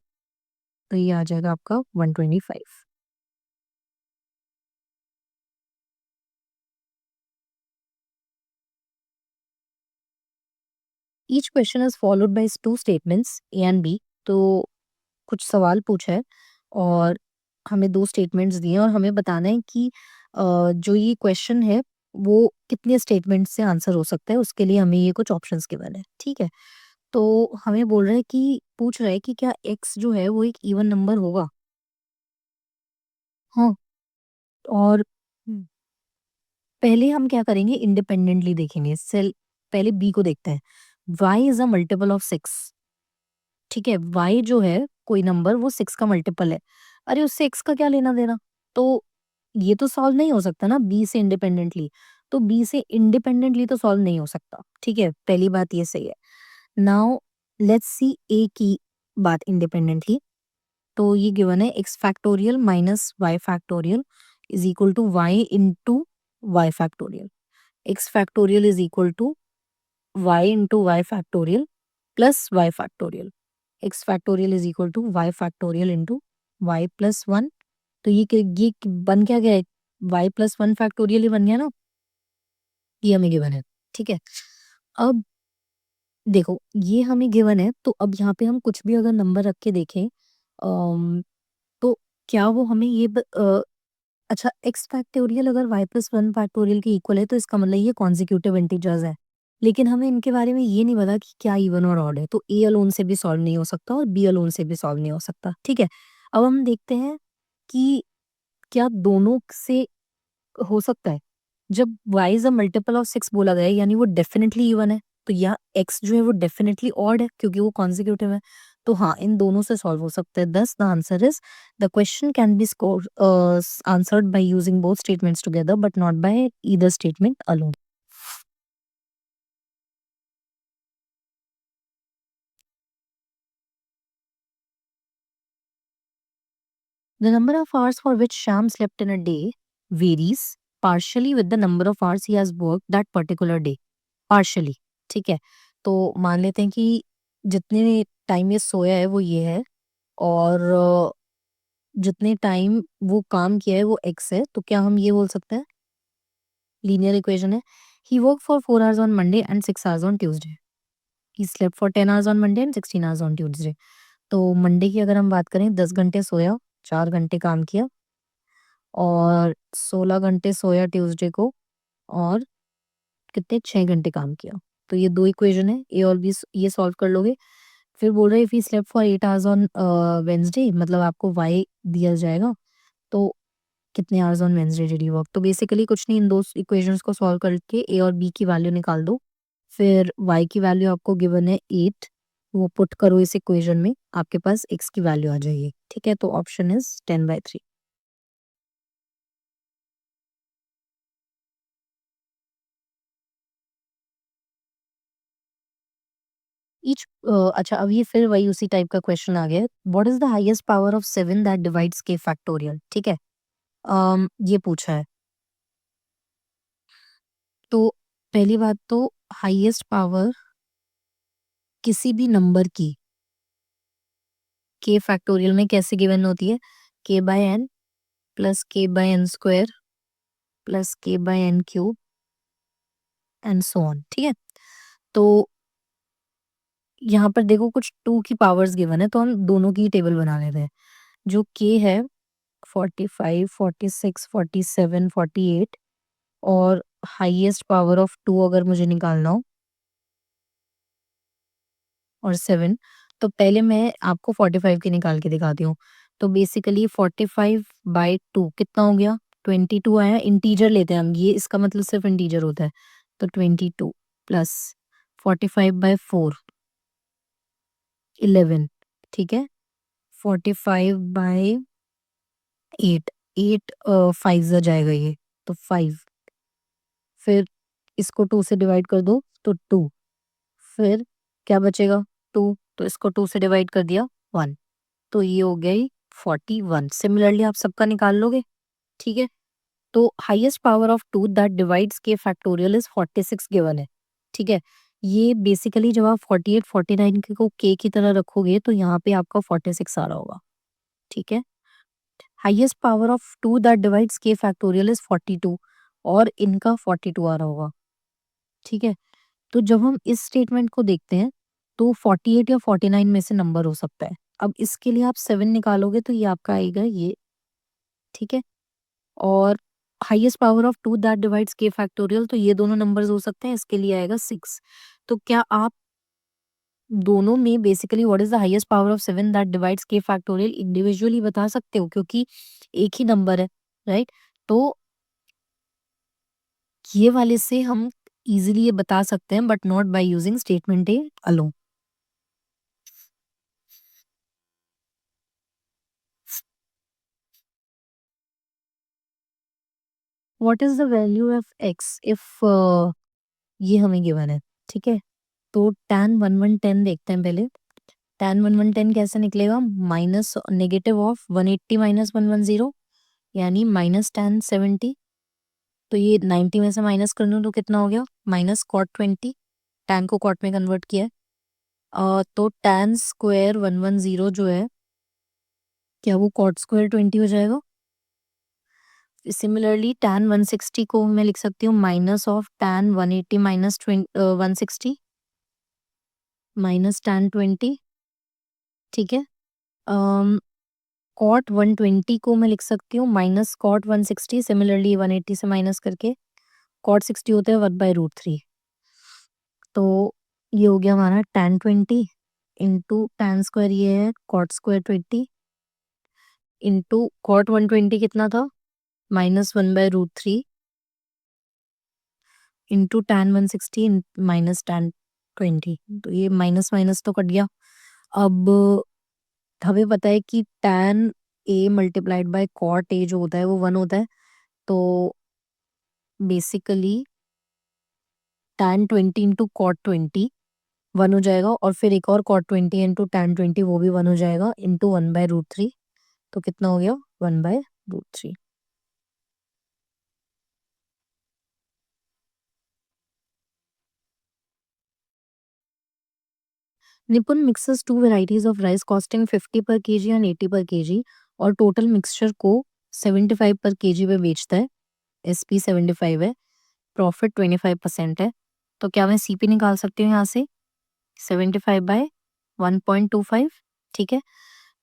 तो ये आ जाएगा आपका 125। Each question is followed by 2 statements A and B. तो कुछ सवाल पूछा है और हमें 2 स्टेटमेंट्स दिए हैं और हमें बताना है कि जो ये क्वेश्चन है वो कितने स्टेटमेंट से आंसर हो सकता है, उसके लिए हमें ये कुछ ऑप्शंस गिवन है, ठीक है? तो हमें बोल रहा है कि पूछ रहा है कि क्या x जो है वो एक इवन नंबर होगा? हाँ, और पहले हम क्या करेंगे, इंडिपेंडेंटली देखेंगे। सेल पहले बी को देखते हैं। y is a multiple of 6, ठीक है? y जो है कोई नंबर वो 6 का मल्टीपल है। अरे उससे x का क्या लेना-देना? तो ये तो सॉल्व नहीं हो सकता ना बी से इंडिपेंडेंटली। तो बी से इंडिपेंडेंटली तो सॉल्व नहीं हो सकता, ठीक है? पहली बात ये सही है। नाउ लेट्स सी ए की बात इंडिपेंडेंटली। तो ये गिवन है x factorial minus y factorial is equal to y into y factorial. x factorial is equal to y into y factorial plus y factorial. x factorial is equal to y factorial into y plus one. तो ये बन क्या गया है? y plus one factorial ही बन गया ना? ये हमें गिवन है, ठीक है? अब देखो, ये हमें गिवन है तो अब यहाँ पे हम कुछ भी अगर नंबर रख के देखें, तो क्या वो हमें अच्छा, एक्स फैक्टोरियल अगर वाई प्लस वन फैक्टोरियल के इक्वल है तो इसका मतलब ये कॉन्जिक्यूटिव इंटीजर्स है। लेकिन हमें इनके बारे में ये नहीं पता कि क्या इवन और ऑड है, तो ए अलोन से भी सॉल्व नहीं हो सकता और बी अलोन से भी सॉल्व नहीं हो सकता, ठीक है? अब हम देखते हैं कि क्या दोनों से हो सकता है? जब y is a multiple of 6 बोला गया है यानी वो डेफिनिटली इवन है, तो या x जो है वो डेफिनिटली ऑड है क्योंकि वो कॉन्सेक्यूटिव है। तो हाँ, इन दोनों से सॉल्व हो सकता है। Thus the answer is the question can be answered by using both statements together but not by either statement alone. The number of hours for which Sham slept in a day varies partially with the number of hours he has worked that particular day. Partially, ठीक है? तो मान लेते हैं कि जितने time ये सोया है वो ये है और जितने टाइम वो काम किया है वो x है, तो क्या हम ये बोल सकते हैं लीनियर इक्वेशन है he work for 4 hours on Monday and 6 hours on Tuesday. He slept for 10 hours on Monday and 16 hours on Tuesday. तो मंडे की अगर हम बात करें 10 घंटे सोया, 4 घंटे काम किया और 16 घंटे सोया ट्यूसडे को और कितने 6 घंटे काम किया। तो ये 2 इक्वेशन है, ए और बी ये सॉल्व कर लोगे। फिर बोल रहे हैं if he slept for 8 hours on Wednesday मतलब आपको वाई दिया जाएगा, तो कितने hours on Wednesday did he work. तो बेसिकली कुछ नहीं, इन 2 इक्वेशंस को सॉल्व करके ए और बी की वैल्यू निकाल दो। फिर वाई की वैल्यू आपको गिवन है 8, वो पुट करो इस इक्वेशन में, आपके पास एक्स की वैल्यू आ जाएगी। ठीक है, तो ऑप्शन इज 10/3। ईच अच्छा अब ये फिर वही उसी टाइप का क्वेश्चन आ गया है। What is the highest power of 7 that divides k factorial. ठीक है, ये पूछा है। तो पहली बात तो हाईएस्ट पावर किसी भी नंबर की k फैक्टोरियल में कैसे गिवन होती है, k/n plus k/n square plus k/n cube and so on. ठीक है, तो यहाँ पर देखो कुछ 2 की पावर्स गिवन है तो हम दोनों की टेबल बना लेते हैं। जो k है 45, 46, 47, 48 और हाईएस्ट पावर ऑफ 2 अगर मुझे निकालना हो और 7, तो पहले मैं आपको 45 की निकाल के दिखाती हूँ। तो बेसिकली 45/2 कितना हो गया, 22 आया। इंटीजर लेते हैं हम, ये इसका मतलब सिर्फ इंटीजर होता है। तो 22 प्लस 45/4 11। ठीक है, 45/8 8 5 जा जाएगा ये, तो 5। फिर इसको 2 से डिवाइड कर दो तो 2। फिर क्या बचेगा 2, तो इसको 2 से डिवाइड कर दिया 1, तो ये हो गई 41। सिमिलरली आप सबका निकाल लोगे। ठीक है, तो highest power of 2 that divides के फैक्टोरियल इज 46 गिवन है। ठीक है, ये बेसिकली जब आप 48 49 के को के की तरह रखोगे तो यहाँ पे आपका 46 आ रहा होगा। ठीक है, highest power of 2 that divides के फैक्टोरियल इज 42 और इनका 42 आ रहा होगा। ठीक है, तो जब हम इस स्टेटमेंट को देखते हैं तो 48 या 49 में से नंबर हो सकता है। अब इसके लिए आप 7 निकालोगे तो ये आपका आएगा ये। ठीक है, और highest power of 2 that divides के फैक्टोरियल, तो ये दोनों नंबर्स हो सकते हैं, इसके लिए आएगा 6। तो क्या आप दोनों में basically what is the highest power of 7 that divides के फैक्टोरियल इंडिविजुअली बता सकते हो क्योंकि एक ही नंबर है, राइट? तो ये वाले से हम इजीली ये बता सकते हैं but not by using statement A alone. What is the value of x if ये हमें गिवन है। ठीक है, तो tan 1110 देखते हैं पहले। tan 1110 कैसे निकलेगा, माइनस नेगेटिव ऑफ 180 माइनस 110 यानी माइनस tan 70। तो ये 90 में से माइनस कर दूं तो कितना हो गया, माइनस कॉट 20। tan को कॉट में कन्वर्ट किया है। तो tan स्क्वायर 110 जो है, क्या वो कॉट स्क्वायर 20 हो जाएगा। सिमिलरली tan 160 को मैं लिख सकती हूँ minus of tan 180 minus 160 minus tan 20। ठीक है, कॉट 120 को मैं लिख सकती हूँ माइनस कॉट 160। सिमिलरली 180 से माइनस करके कॉट 60 होता है 1/√3। तो ये हो गया हमारा tan 20 इंटू tan स्क्वायर ये है cot स्क्वायर 20 इंटू cot 120 कितना था -1/√3 इंटू tan 160 माइनस tan 20 तो ये माइनस माइनस तो कट गया। अब हमें पता है कि tan a multiplied by cot a जो होता है वो 1 होता है, तो बेसिकली tan 20 इंटू cot 20 1 हो जाएगा और फिर एक और cot 20 इंटू tan 20 वो भी 1 हो जाएगा इंटू 1/√3 तो कितना हो गया 1/√3। निपुण mixes to varieties of rice costing 50 पर केजी एंड 80 पर केजी और टोटल मिक्सचर को 75 पर केजी पे बेचता है। SP 75 है, प्रॉफिट 25% है। तो क्या मैं CP निकाल सकती हूँ यहाँ से 75/1.25। ठीक है,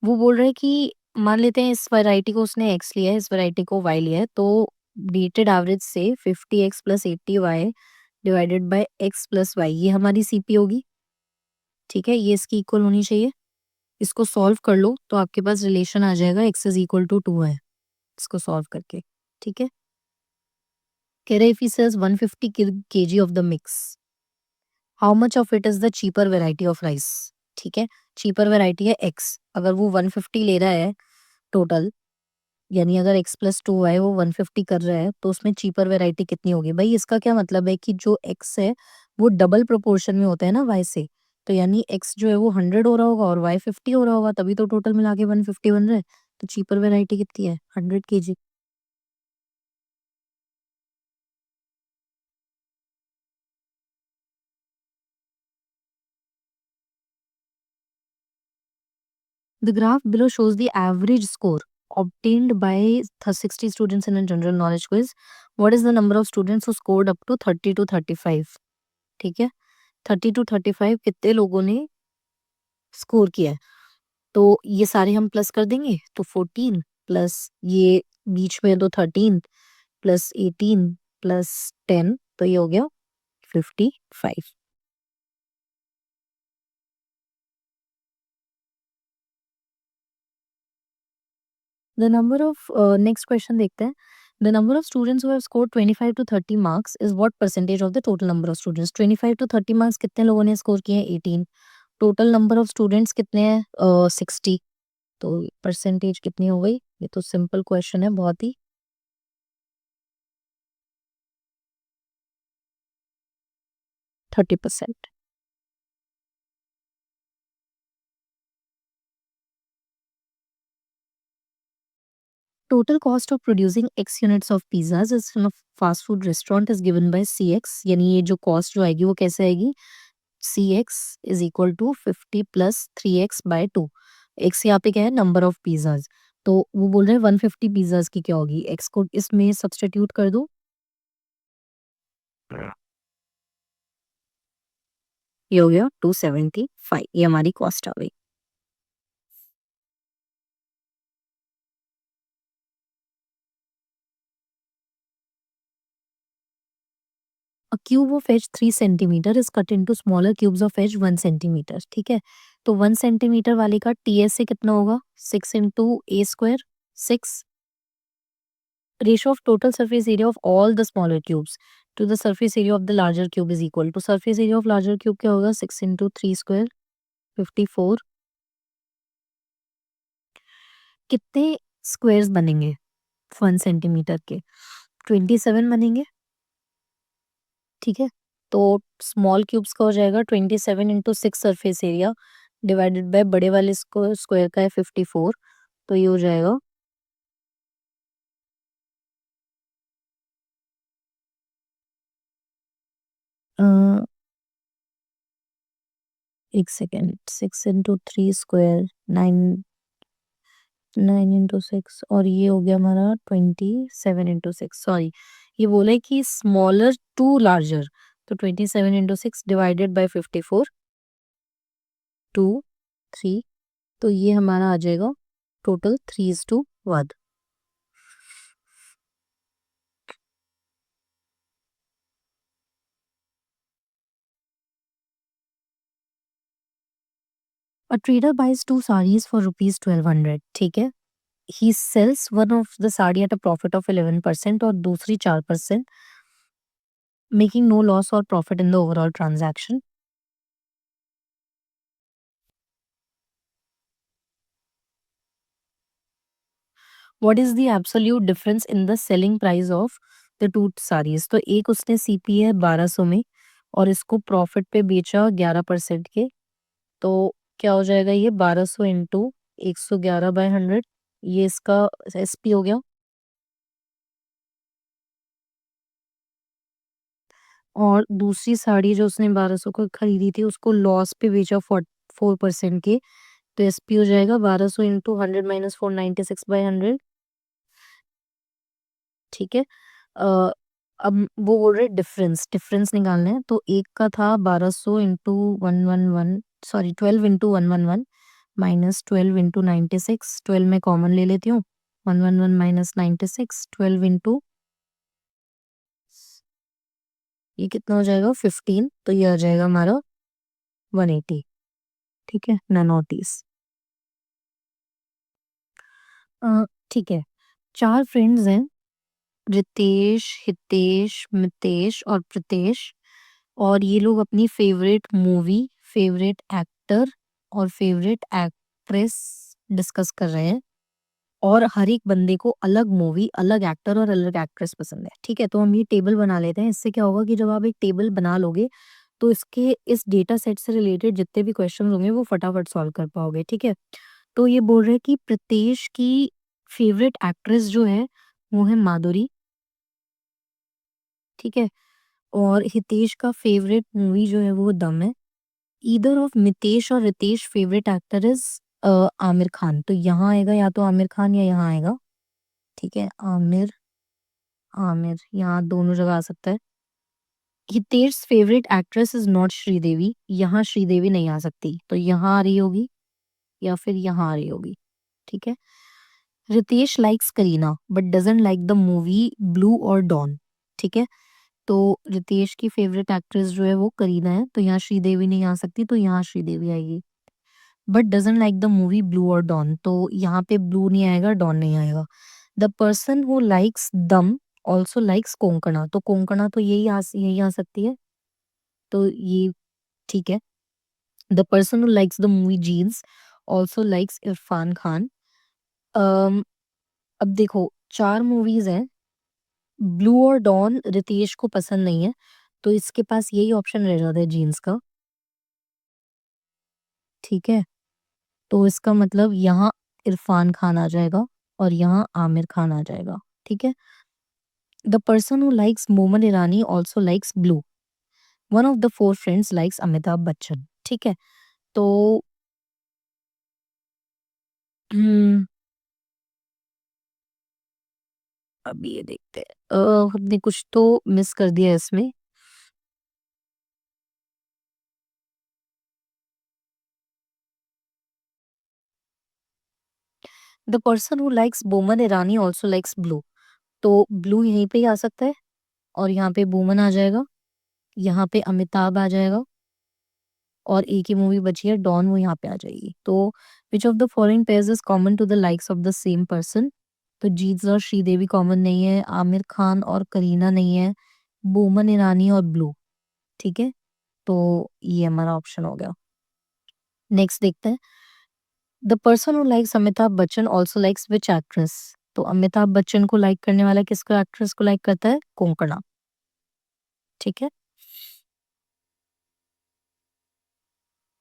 वो बोल रहे हैं कि मान लेते हैं इस वैरायटी को उसने एक्स लिया है, इस वैरायटी को वाई लिया है, तो वेटेड एवरेज से 50x plus 80y divided by x plus y ये हमारी CP होगी। ठीक है, ये इसकी इक्वल होनी चाहिए। इसको सॉल्व कर लो तो आपके पास रिलेशन आ जाएगा x इज इक्वल टू 2 है इसको सॉल्व करके। ठीक है, कह रहे if he says 150 kg of the mix how much of it is the cheaper variety of rice. ठीक है, चीपर वेराइटी है x, अगर वो 150 ले रहा है टोटल, यानी अगर x प्लस 2 है वो 150 कर रहा है, तो उसमें चीपर वेराइटी कितनी होगी। भाई इसका क्या मतलब है कि जो x है वो डबल प्रोपोर्शन में होता है ना y से, तो यानी x जो है वो 100 हो रहा होगा और y 50 हो रहा होगा, तभी तो टोटल मिला के 150 बन रहा है। तो चीपर वेराइटी कितनी है 100 kg। The graph below shows the average score obtained by 60 students in a general knowledge quiz. What is the number of students who scored up to 30 to 35? ठीक है, 30 to 35 कितने लोगों ने स्कोर किया है, तो ये सारे हम प्लस कर देंगे तो 14 प्लस ये बीच में तो 13 प्लस 18 प्लस 10 तो ये हो गया 55। The number of next question देखते हैं। The number of students who have scored 25 to 30 marks is what percentage of the total number of students. 25 to 30 marks कितने लोगों ने स्कोर किए हैं 18। टोटल नंबर ऑफ स्टूडेंट्स कितने हैं 60, तो परसेंटेज कितनी हो गई। ये तो सिंपल क्वेश्चन है बहुत ही, 30%। Total cost of producing X units of pizzas is in a fast food restaurant is given by CX, यानी ये जो कॉस्ट जो आएगी वो कैसे आएगी CX is equal to 50 plus 3x by 2। x यहाँ पे क्या है नंबर ऑफ पिज्जाज, तो वो बोल रहे हैं 150 पिज्जाज की क्या होगी, x को इसमें सब्सटीट्यूट कर दो, ये हो गया 275, ये हमारी कॉस्ट आ गई। A cube of edge 3 centimeter is cut into smaller cubes of edge 1 centimeter। ठीक है, तो 1 सेंटीमीटर वाले का TS से कितना होगा 6 into A square 6। Ratio of total surface area of all the smaller cubes to the surface area of the larger cube is equal to surface area of larger cube क्या होगा 6 into 3 square 54। कितने squares बनेंगे 1 centimetre के 27 बनेंगे। ठीक है, तो small cubes का हो जाएगा 27 into 6 surface area divided by बड़े वाले स्क्वायर का है 54, तो ये हो जाएगा अ, एक सेकेंड 6 इंटू 3 स्क्वायर 9 9 इंटू 6 और ये हो गया हमारा 27 इंटू 6, सॉरी ये बोला है कि स्मॉलर टू लार्जर, तो 27 इंटू 6 डिवाइडेड बाय 54 2 3, तो ये हमारा आ जाएगा total 3:1। A trader buys 2 sarees for rupees 1200, ठीक है? He sells one of the sari at a profit of 11% और दूसरी 4%, मेकिंग नो लॉस और profit in the overall transaction. What is the absolute difference in the selling price of the two saris? तो एक उसने CP है 1200 में और इसको प्रॉफिट पे बेचा 11% के, तो क्या हो जाएगा ये 1200 इंटू 111/100, ये इसका एसपी हो गया। और दूसरी साड़ी जो उसने 1200 को खरीदी थी उसको लॉस पे बेचा 4% के, तो एसपी हो जाएगा 1200 इंटू 100 माइनस 496/100, ठीक है। अ, अब वो बोल रहे डिफरेंस डिफरेंस निकालना है, तो एक का था 1200 into 111, sorry 12 into 111 minus 12 into 96, 12 में कॉमन ले लेती हूँ, 111 माइनस 96, 12 इंटू ये कितना हो जाएगा 15, तो ये आ जाएगा हमारा 180, ठीक है, ननोटीज। ठीक है, चार फ्रेंड्स हैं, रितेश, हितेश, मितेश और प्रितेश, और ये लोग अपनी फेवरेट मूवी, फेवरेट एक्टर और फेवरेट एक्ट्रेस डिस्कस कर रहे हैं, और हर एक बंदे को अलग मूवी, अलग एक्टर और अलग एक्ट्रेस पसंद है, ठीक है। तो हम ये टेबल बना लेते हैं। इससे क्या होगा कि जब आप एक टेबल बना लोगे तो इसके इस डेटा सेट से रिलेटेड जितने भी क्वेश्चन होंगे वो फटाफट सॉल्व कर पाओगे, ठीक है। तो ये बोल रहे हैं कि प्रितेश की फेवरेट एक्ट्रेस जो है वो है माधुरी, ठीक है, और हितेश का फेवरेट मूवी जो है वो दम है। ईदर ऑफ मितेश और Ritesh favourite actor is Aamir Khan, तो यहाँ आएगा या तो आमिर खान या यहाँ आएगा, ठीक है, आमिर, आमिर यहाँ दोनों जगह आ सकता है। Hitesh favourite actress is not Sridevi, यहाँ श्रीदेवी नहीं आ सकती, तो यहाँ आ रही होगी या फिर यहाँ आ रही होगी, ठीक है। Ritesh likes Kareena but doesn't like the movie Blue और डॉन, ठीक है। तो रितेश की फेवरेट एक्ट्रेस जो है वो करीना है, तो यहाँ श्रीदेवी नहीं आ सकती, तो यहाँ श्रीदेवी आएगी। But doesn't like the movie Blue और डॉन, तो यहाँ पे ब्लू नहीं आएगा, डॉन नहीं आएगा। द पर्सन हु लाइक्स दम ऑल्सो लाइक्स कोंकणा, तो कोंकणा तो यही आ सकती है, तो ये ठीक है। The person who likes the movie Jeans also likes Irrfan Khan. Um, अब देखो चार मूवीज हैं, ब्लू और डॉन रितेश को पसंद नहीं है, तो इसके पास यही ऑप्शन रह जाता है जीन्स का, ठीक है। तो इसका मतलब यहाँ इरफान खान आ जाएगा और यहाँ आमिर खान आ जाएगा, ठीक है। The person who likes Boman Irani also likes blue, one of the four friends likes Amitabh Bachchan, ठीक है। तो हम्म, अब ये देखते हैं, हमने कुछ तो मिस कर दिया है इसमें। The person who likes Boman Irani also likes Blue, तो ब्लू यहीं पे ही आ सकता है और यहाँ पे बोमन आ जाएगा, यहाँ पे अमिताभ आ जाएगा, और एक ही मूवी बची है डॉन, वो यहाँ पे आ जाएगी। तो which of the following pairs is common to the likes of the same person? तो जीत और श्रीदेवी कॉमन नहीं है, आमिर खान और करीना नहीं है, बोमन ईरानी और ब्लू, ठीक है। तो ये हमारा ऑप्शन हो गया। नेक्स्ट देखते हैं, the person who likes Amitabh Bachchan also likes which actress? तो अमिताभ बच्चन को लाइक करने वाला किसको एक्ट्रेस को लाइक करता है? कोंकणा, ठीक है।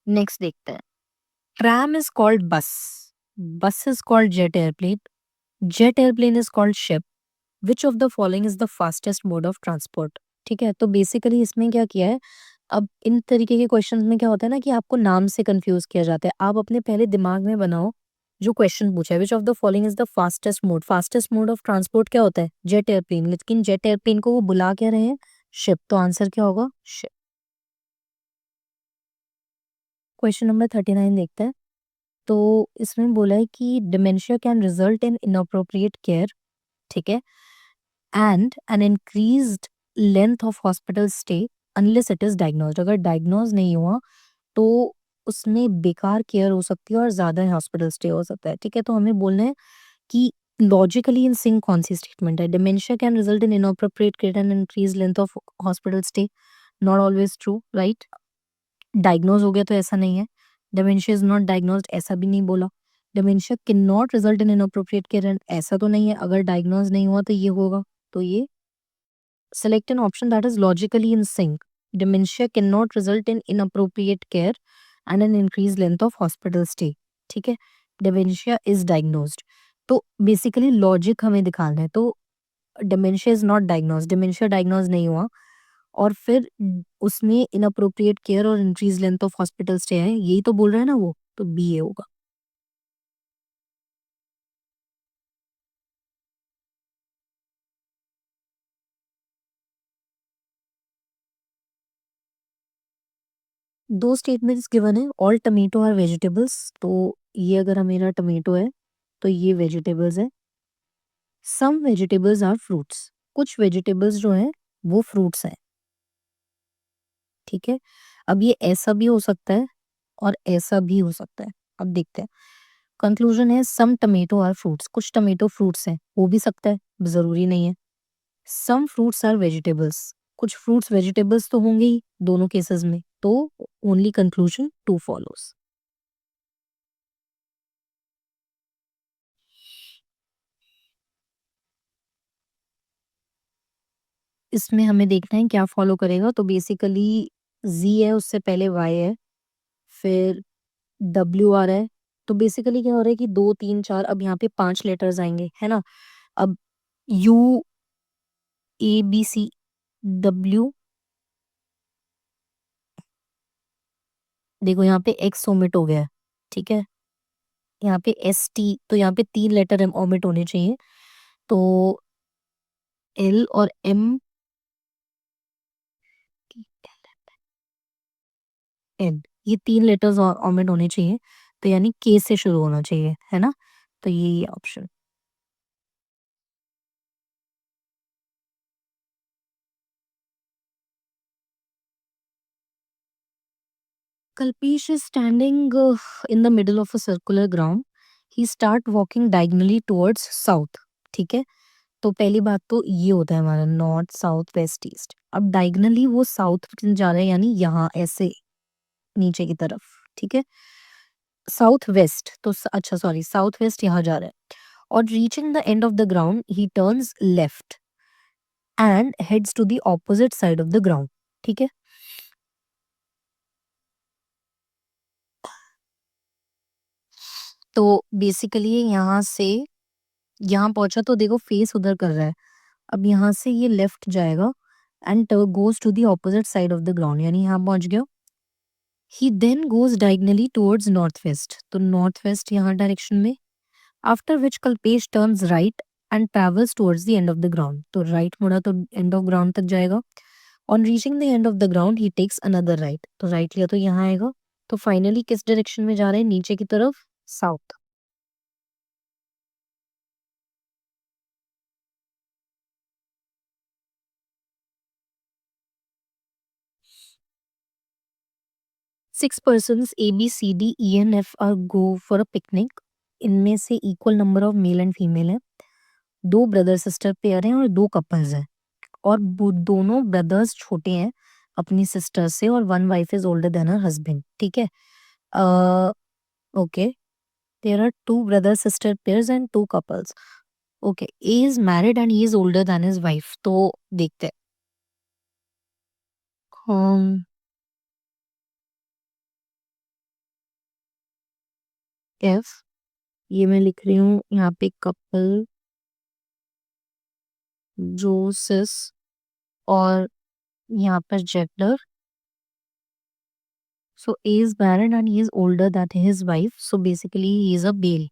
नेक्स्ट देखते हैं, ट्रैम इज कॉल्ड बस, बस is called jet airplane, jet airplane is called ship, which of the following is the fastest mode of transport? ठीक है, तो बेसिकली इसमें क्या किया है, अब इन तरीके के क्वेश्चंस में क्या होता है ना कि आपको नाम से कंफ्यूज किया जाता है। आप अपने पहले दिमाग में बनाओ जो क्वेश्चन पूछा है, विच of the following is the fastest mode of transport क्या होता है? जेट एयरप्लेन, लेकिन जेट एयरप्लेन को वो बुला क्या रहे हैं? शिप, तो आंसर क्या होगा? शिप। क्वेश्चन नंबर 39 देखते हैं, तो इसमें बोला है कि dementia can result in inappropriate care, ठीक है, and an increased length of hospital stay unless it is diagnosed, अगर डायग्नोज नहीं हुआ तो उसमें बेकार केयर हो सकती है और ज़्यादा हॉस्पिटल स्टे हो सकता है, ठीक है? तो हमें बोलना है कि लॉजिकली इन सिंक कौन-सी स्टेटमेंट है? Dementia can result in inappropriate care and increase length of hospital stay, not always true, right? Diagnose हो गया तो ऐसा नहीं है। डिमेंशिया इज़ नॉट डायग्नोज़्ड ऐसा भी नहीं बोला। Dementia can not result in inappropriate care and ऐसा तो नहीं है, अगर डायग्नोज़ नहीं हुआ तो ये होगा। तो ये select an option that is logically in sync. Dementia cannot result in inappropriate care and an increased length of hospital stay. ठीक है? Dementia is diagnosed. तो बेसिकली लॉजिक हमें दिखाना है, तो dementia is not diagnose, dementia diagnose नहीं हुआ और फिर उसमें इनअप्रोप्रिएट केयर और increase length of hospital stay है, यही तो बोल रहा है ना वो, तो बी ए होगा। दो स्टेटमेंट्स गिवन है, ऑल टमेटो आर वेजिटेबल्स, तो ये अगर मेरा टमेटो है तो ये वेजिटेबल्स है। सम वेजिटेबल्स आर फ्रूट्स, कुछ वेजिटेबल्स जो हैं वो फ्रूट्स हैं, ठीक है? अब ये ऐसा भी हो सकता है और ऐसा भी हो सकता है। अब देखते हैं। कंक्लूजन है सम टमेटो आर फ्रूट्स, कुछ टमेटो फ्रूट्स हैं, हो भी सकता है, ज़रूरी नहीं है। सम फ्रूट्स आर वेजिटेबल्स, कुछ फ्रूट्स वेजिटेबल्स तो होंगे ही दोनों केसेस में, तो ओनली कंक्लूजन 2 फॉलोज़। इसमें हमें देखना है क्या फॉलो करेगा, तो बेसिकली ज़ी है, उससे पहले वाई है, फिर डब्ल्यू आ रहा है, तो बेसिकली क्या हो रहा है कि 2, 3, 4 अब यहाँ पे 5 लेटर्स आएँगे, है ना? अब U, A, B, C, W, देखो यहाँ पे एक्स ओमिट हो गया है, ठीक है? यहाँ पे एस, टी, तो यहाँ पे 3 लेटर ओमिट होने चाहिए, तो एल और एम, एन, ये 3 लेटर्स ओमिट होने चाहिए, तो यानी के से शुरू होना चाहिए, है ना? तो ये option. Kalpesh is standing in the middle of a circular ground. He start walking diagonally towards south. ठीक है, तो पहली बात तो ये होता है हमारा नॉर्थ साउथ वेस्ट ईस्ट। अब डायगनली वो साउथ जा रहा है, यानी यहाँ ऐसे नीचे की तरफ, ठीक है? साउथ वेस्ट तो अच्छा सॉरी साउथ वेस्ट यहाँ जा रहा है, और reaching the end of the ground he turns left and heads to the opposite side of the ground, ठीक है? तो बेसिकली यहाँ से यहाँ पहुंचा तो देखो फेस उधर कर रहा है, अब यहाँ से ये लेफ्ट जाएगा and goes to the opposite side of the ground, यानी यहाँ पहुंच गया। He then goes diagonally towards north west, तो नॉर्थ वेस्ट यहाँ डायरेक्शन में, after which Kalpesh turns right and travels towards the end of the ground, तो right मुड़ा तो एंड ऑफ ग्राउंड तक जाएगा। On reaching the end of the ground he takes another right, तो right लिया तो यहाँ आएगा, तो फाइनली किस डायरेक्शन में जा रहे हैं, नीचे की तरफ, south. 6 persons A B C D E and F are go for a picnic, इनमें से equal number of male and female है, 2 ब्रदर सिस्टर पेयर हैं और 2 कपल्स हैं, और वो दोनों ब्रदर्स छोटे हैं अपनी सिस्टर से, और one wife is older than her husband, ठीक है? Okay, there are 2 brother sister pairs and 2 couples. Okay, A is married and he is older than his wife, तो देखते हैं। एफ, ये मैं लिख रही हूँ यहाँ पे कपल जोसिस, और यहाँ पर gender, so A is married and he is older than his wife, so basically he is a male,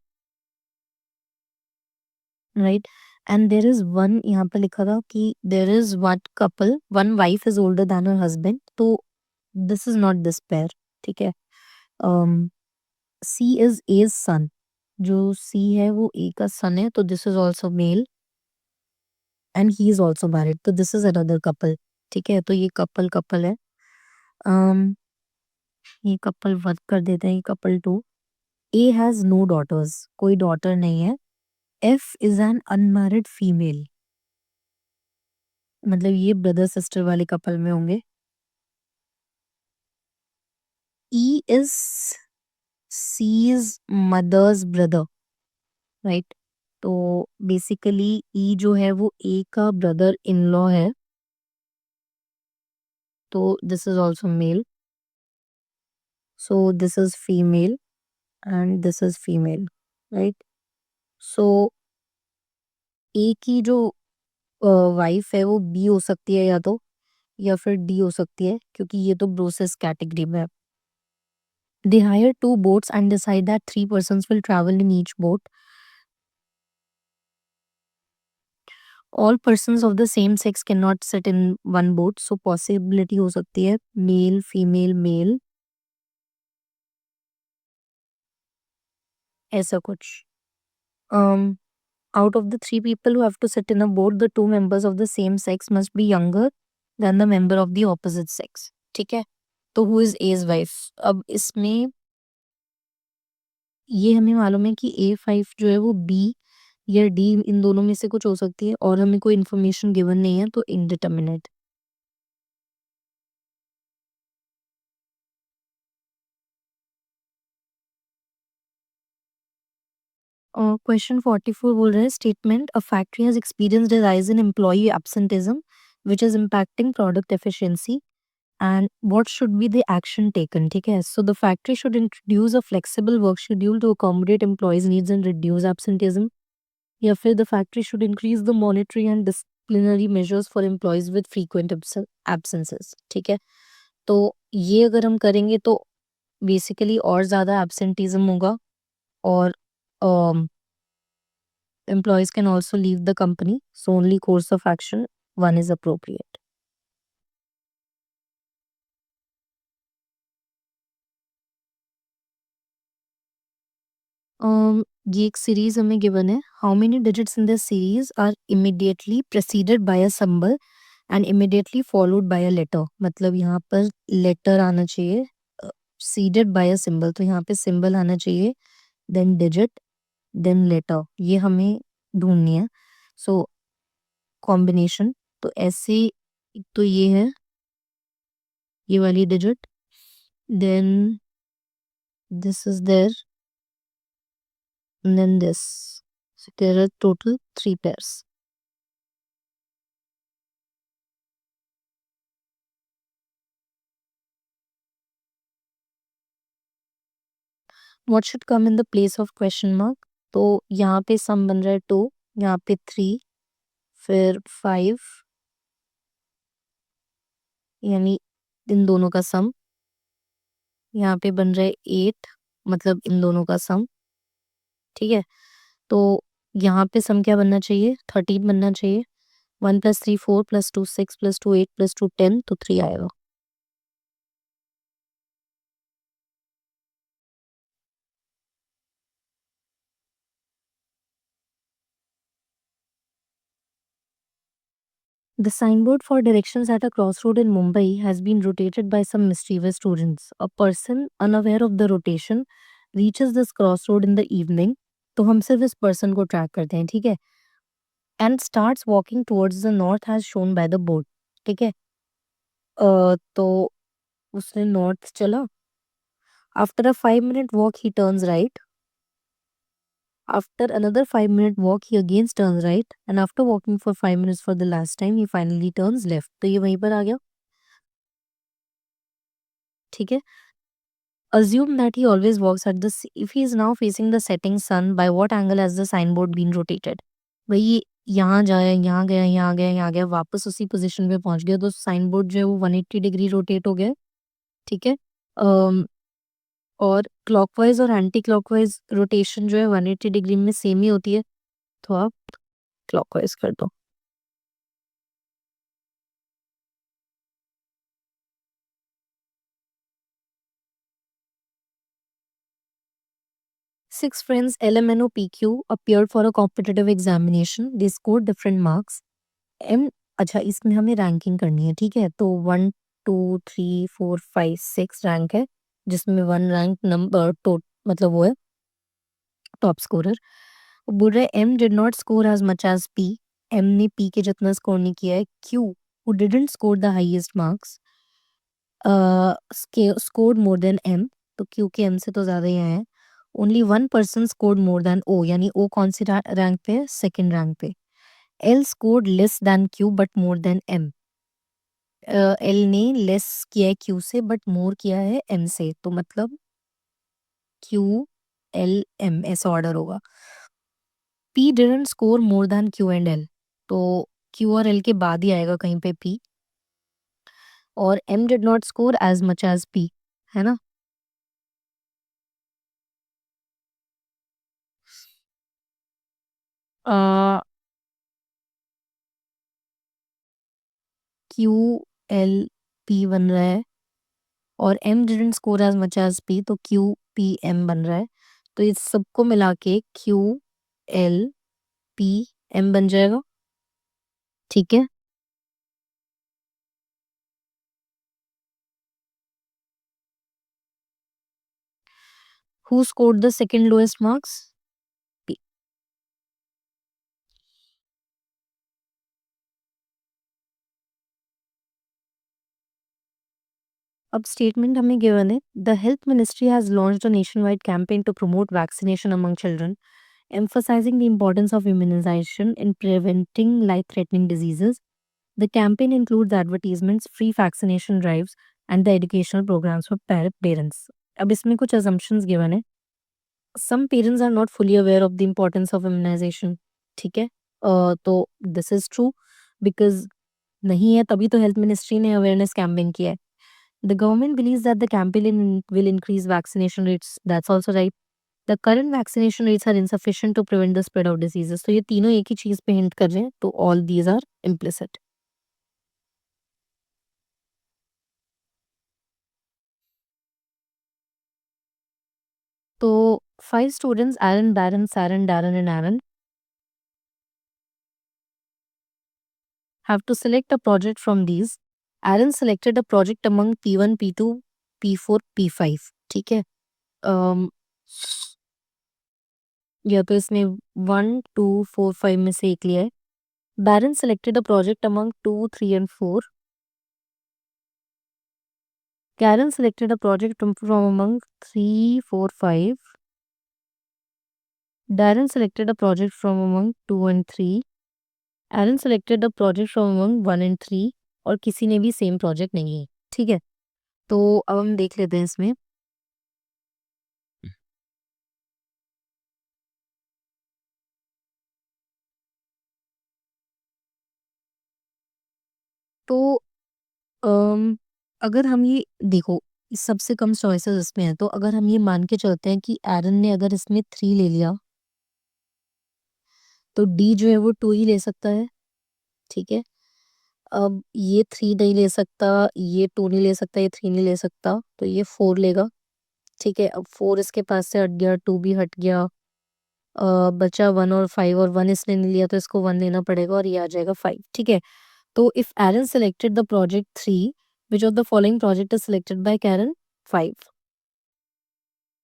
right? And there is one, यहाँ पे लिखा था कि there is one couple, one wife is older than her husband, तो this is not this pair, ठीक है? um, C is A's son, जो C है वो A का son है, तो this is also male and he is also married, तो this is another couple, ठीक है? तो ये कपल कपल है। um, ये कपल 1 कर देते हैं, ये couple 2। A has no daughters, कोई डॉटर नहीं है। F is an unmarried female, मतलब ये ब्रदर सिस्टर वाले कपल में होंगे। E is C's mother's brother, right? तो बेसिकली ई जो है वो ए का ब्रदर इन लॉ है, तो this is also male. So this is female and this is female, right? So A की जो वाइफ है वो बी हो सकती है, या फिर डी हो सकती है, क्योंकि ये तो ब्रोसेस कैटेगरी में है। They hire 2 boats and decide that 3 persons will travel in each boat. All persons of the same sex cannot sit in one boat, so possibility हो सकती है मेल, फीमेल, मेल, ऐसा कुछ। Um, out of the 3 people who have to sit in a boat, the 2 members of the same sex must be younger than the member of the opposite sex. ठीक है? तो who is A's wife? अब इसमें ये हमें मालूम है कि A5 जो है वो B या D इन दोनों में से कुछ हो सकती है, और हमें कोई इन्फॉर्मेशन गिवन नहीं है, तो इंडिटरमिनेट। क्वेश्चन 44 बोल रहे हैं, statement a factory has experienced a rise in employee absenteeism which is impacting product efficiency and what should be the action taken. ठीक है, so the factory should introduce a flexible work schedule to accommodate employees needs and reduce absenteeism, या फिर the factory should increase the monetary and disciplinary measures for employees with frequent absences. ठीक है, तो ये अगर हम करेंगे तो बेसिकली और ज़्यादा एब्सेंटिज्म होगा, और employees can also leave the company, so only course of action one is appropriate. ये एक सीरीज हमें गिवन है, how many digits in this series are immediately preceded by a symbol and immediately followed by a letter. मतलब यहाँ पर letter आना चाहिए, seeded bye a symbol, तो यहाँ पे सिंबल आना चाहिए, देन डिजिट, देन लेटर, ये हमें ढूंढनी है। सो कॉम्बिनेशन, तो ऐसे, एक तो ये है, ये वाली digit, then this is there, and then this. So there are total 3 pairs. What should come in the place of question mark? तो यहाँ पे सम बन रहा है 2, यहाँ पे 3, फिर 5, यानी इन दोनों का सम, यहाँ पे बन रहा है 8, मतलब इन दोनों का सम। ठीक है, तो यहाँ पे सम क्या बनना चाहिए, 13 बनना चाहिए। 1 + 3 4 + 2 6 + 2 8 + 2 10, तो 3 आएगा। The signboard for directions at a crossroad in Mumbai has been rotated by some mischievous students. A person unaware of the rotation reaches this crossroad in the evening. तो हम सिर्फ इस पर्सन को ट्रैक करते हैं, ठीक है, and starts walking towards the north as shown by the board. ठीक है, तो उसने नॉर्थ चला। After a 5 minute walk he turns right. After another 5 minute walk, he again turns right, and after walking for 5 minutes for the last time, he finally turns left. तो ये वहीं पर आ गया। ठीक है, assume that he always walks at if he is now facing the setting sun, by what angle has the signboard been rotated? भाई यहाँ जाए, यहाँ गया, यहाँ गया, यहाँ गया, वापस उसी पोजीशन पे पहुंच गया, तो साइन बोर्ड जो है वो 180 डिग्री रोटेट हो गया। ठीक है, अम, और क्लॉकवाइज और एंटी क्लॉकवाइज रोटेशन जो है 180 डिग्री में सेम ही होती है, तो आप क्लॉकवाइज कर दो। 6 friends LMNOPQ appeared for a competitive examination. They scored different marks. M अच्छा, इसमें हमें रैंकिंग करनी है। ठीक है, तो 1 2 3 4 5 6 रैंक है, जिसमें 1 रैंक नंबर टो मतलब वो है टॉप स्कोरर। वो बोल रहा है M did not score as much as P. M ने पी के जितना स्कोर नहीं किया है। Q who didn't score the highest marks scored more than M. तो क्यू के एम से तो ज़्यादा ही आए हैं। Only one person scored more than O, यानी ओ कौन सी रैंक पे है? सेकंड रैंक पे। L scored less than Q but more than M. L ने लेस किया है क्यू से बट मोर किया है एम से, तो मतलब क्यू एल एम ऐसा ऑर्डर होगा। P didn't score more than Q and L, तो क्यू और एल के बाद ही आएगा कहीं पे पी। और M did not score as much as P, है ना? क्यू एल पी बन रहा है और M didn't score as much as P, तो क्यू पी एम बन रहा है। तो इस सबको मिला के क्यू एल पी एम बन जाएगा। ठीक है। Who scored the second lowest marks? P. अब स्टेटमेंट हमें गिवन है, the health ministry has launched a nationwide campaign to promote vaccination among children, emphasizing the importance of immunization in preventing life-threatening diseases. The campaign includes advertisements, free vaccination drives, and the educational programs for parents. अब इसमें कुछ assumptions given है. Some parents are not fully aware of the importance of immunization. ठीक है? तो this is true because नहीं है तभी तो हेल्थ मिनिस्ट्री ने अवेयरनेस कैंपेन किया है. The government believes that the campaign will increase vaccination rates. That's also right. The current vaccination rates are insufficient to prevent the spread of diseases. तो ये तीनों एक ही चीज पे हिंट कर रहे हैं, तो all these are implicit. तो 5 students, Aaron, Darren, Saren, Darren and Aaron, have to select a project from these. Aaron selected a project among P1, P2, P4, P5. ठीक है? um, या तो इसने 1, 2, 4, 5 में से एक लिया है. Darren selected a project among 2, 3 and 4. Karen selected a project from among 3, 4, 5. Darren selected a project from among 2 and 3. Aaron selected a project from among 1 and 3. और किसी ने भी सेम प्रोजेक्ट नहीं है. ठीक है, तो अब हम देख लेते हैं इसमें. तो अम, अगर हम ये देखो, इस सबसे कम चॉइसेस इसमें है, तो अगर हम ये मान के चलते हैं कि एरन ने अगर इसमें 3 ले लिया, तो डी जो है वो 2 ही ले सकता है. ठीक है. अब ये 3 नहीं ले सकता, ये 2 नहीं ले सकता, ये 3 नहीं ले सकता, तो ये 4 लेगा. ठीक है, अब 4 इसके पास से हट गया, 2 भी हट गया. बचा 1 और 5, और 1 इसने नहीं लिया तो इसको 1 लेना पड़ेगा और ये आ जाएगा 5. ठीक है, तो if Aaron selected the project 3, which of the following project is selected by Karen? 5.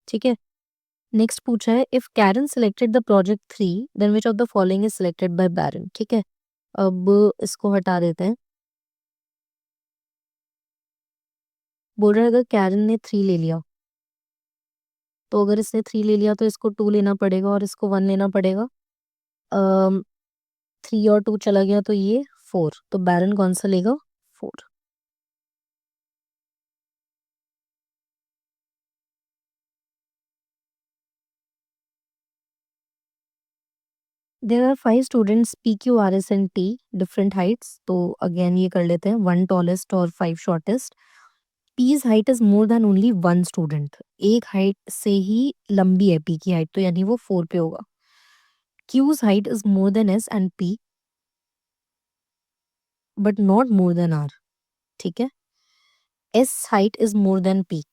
ठीक है. नेक्स्ट पूछा है, if Karen selected the project 3, then which of the following is selected by Baron? ठीक है, अब इसको हटा देते हैं. बोल रहा है अगर कैरन ने 3 ले लिया, तो अगर इसने 3 ले लिया तो इसको 2 लेना पड़ेगा और इसको 1 लेना पड़ेगा. अम 3 और 2 चला गया तो ये 4, तो बैरन कौन सा लेगा? 4. There are 5 students P Q R S and T, different heights. तो अगेन ये कर लेते हैं, 1 टॉलेस्ट और 5 shortest. P's height is more than only 1 student. एक हाइट से ही लंबी है पी की हाइट, तो यानी वो 4 पे होगा. Q's height is more than S and P but not more than R. ठीक है. S height is more than P,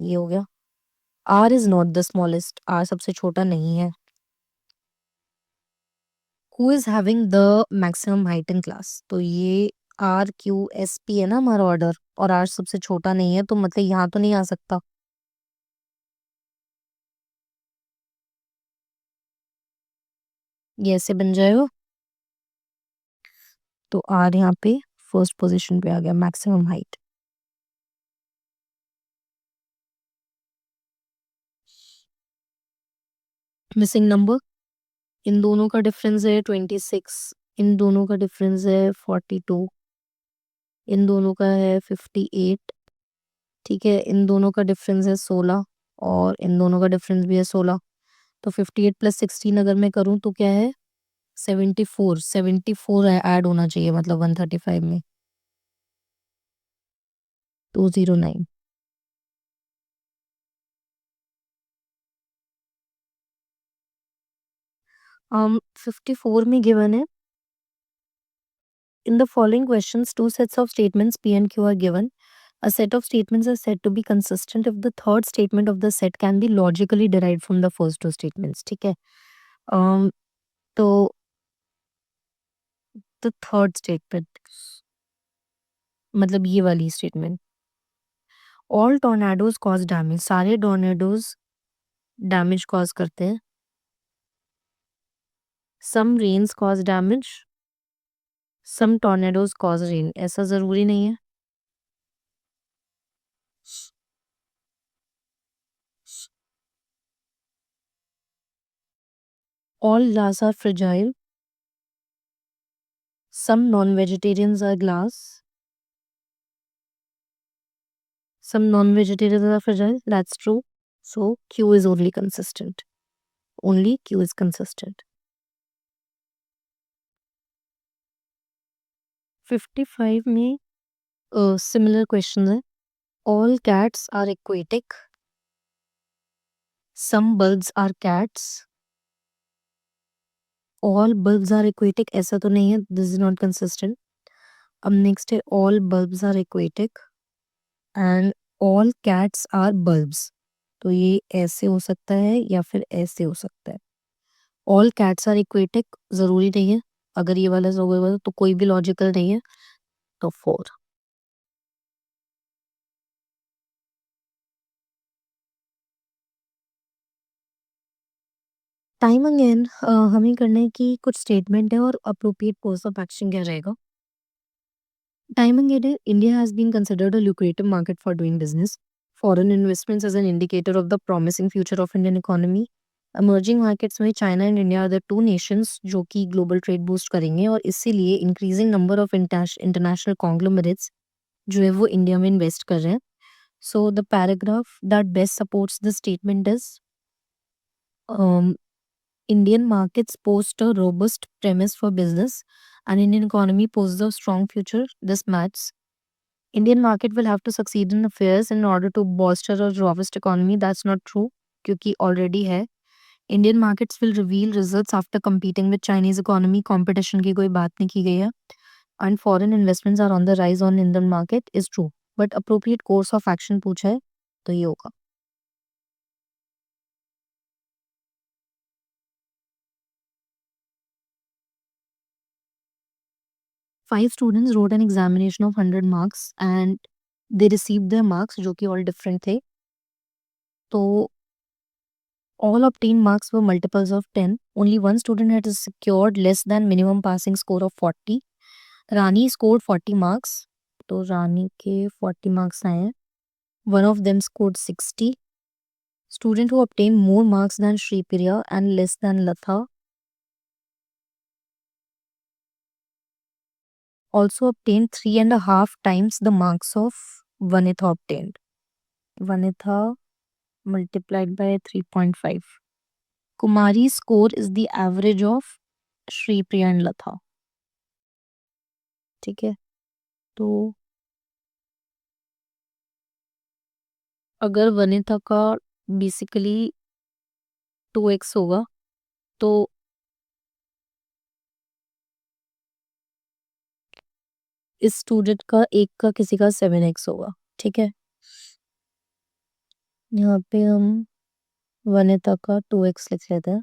ये हो गया. R is not the smallest, R सबसे छोटा नहीं है. Who is having the maximum height in class? तो ये आर क्यू एस पी है ना हमारा ऑर्डर, और आर सबसे छोटा नहीं है, तो मतलब यहाँ तो नहीं आ सकता. ये ऐसे बन जाएगा। तो आर यहाँ पे फर्स्ट पोजीशन पे आ गया, मैक्सिमम हाइट। मिसिंग नंबर, इन दोनों का डिफरेंस है 26, इन दोनों का डिफरेंस है 42, इन दोनों का है 58, ठीक है, इन दोनों का डिफरेंस है 16 और इन दोनों का डिफरेंस भी है 16। तो 58 प्लस 16 अगर मैं करूँ तो क्या है, 74, 74 ऐड होना चाहिए, मतलब 135 में 209। 54 में गिवन है, in the following questions two sets of statements P and Q are given. A set of statements are said to be consistent if the third statement of the set can be logically derived from the first two statements. ठीक है, um, तो the third statement मतलब ये वाली statement, all tornadoes cause damage, सारे tornadoes damage cause करते हैं। Some rains cause damage, some tornadoes cause rain, ऐसा जरूरी नहीं है। All glass are fragile, some non vegetarians are glass, some non-vegetarians are fragile. That's true. So Q is only consistent. Only Q is consistent. 55 में similar questions है. All cats are aquatic. Some bulbs are cats. All bulbs are aquatic. ऐसा तो नहीं है. This is not consistent. अब next है all bulbs are aquatic and all cats are bulbs. तो ये ऐसे हो सकता है या फिर ऐसे हो सकता है। ऑल कैट्स आर इक्वेटिक जरूरी नहीं है, अगर ये वाला होगा तो कोई भी लॉजिकल नहीं है, तो 4। टाइम अगेन हमें करना है कि कुछ स्टेटमेंट है और अप्रोप्रिएट कोर्स ऑफ एक्शन क्या रहेगा। टाइम अगेन है, India has been considered a lucrative market for doing business, foreign investments as an indicator of the promising future of Indian economy. Emerging markets में China and India are the two nations जो कि global trade boost करेंगे और इसीलिए increasing number of international conglomerates जो है वो India में इन्वेस्ट कर रहे हैं। So the paragraph that best supports the statement is, um, Indian markets post a robust premise for business and Indian economy poses a strong future. This matches. Indian market will have to succeed in affairs in order to bolster a robust economy. That's not true क्योंकि already है। Indian markets will reveal results after competing with Chinese economy. Competition की कोई बात नहीं की गई है। And foreign investments are on the rise on Indian market is true. But appropriate course of action पूछा है तो ये होगा। 5 students wrote an examination of 100 marks and they received their marks जो कि all different थे। तो all obtained marks were multiples of 10. Only one student had secured less than minimum passing score of 40. Rani scored 40 marks. तो रानी के 40 marks आए हैं। One of them scored 60. Student who obtained more marks than Shripriya and less than Latha also obtained 3.5 times the marks of Vanitha obtained. Vanitha multiplied by 3.5. Kumari's score is the average of Shri Priya and Latha. ठीक है, तो अगर वनिता का basically 2x होगा तो इस student का एक का किसी का 7x होगा। ठीक है, यहाँ पे हम वनिता का 2x लिख लेते हैं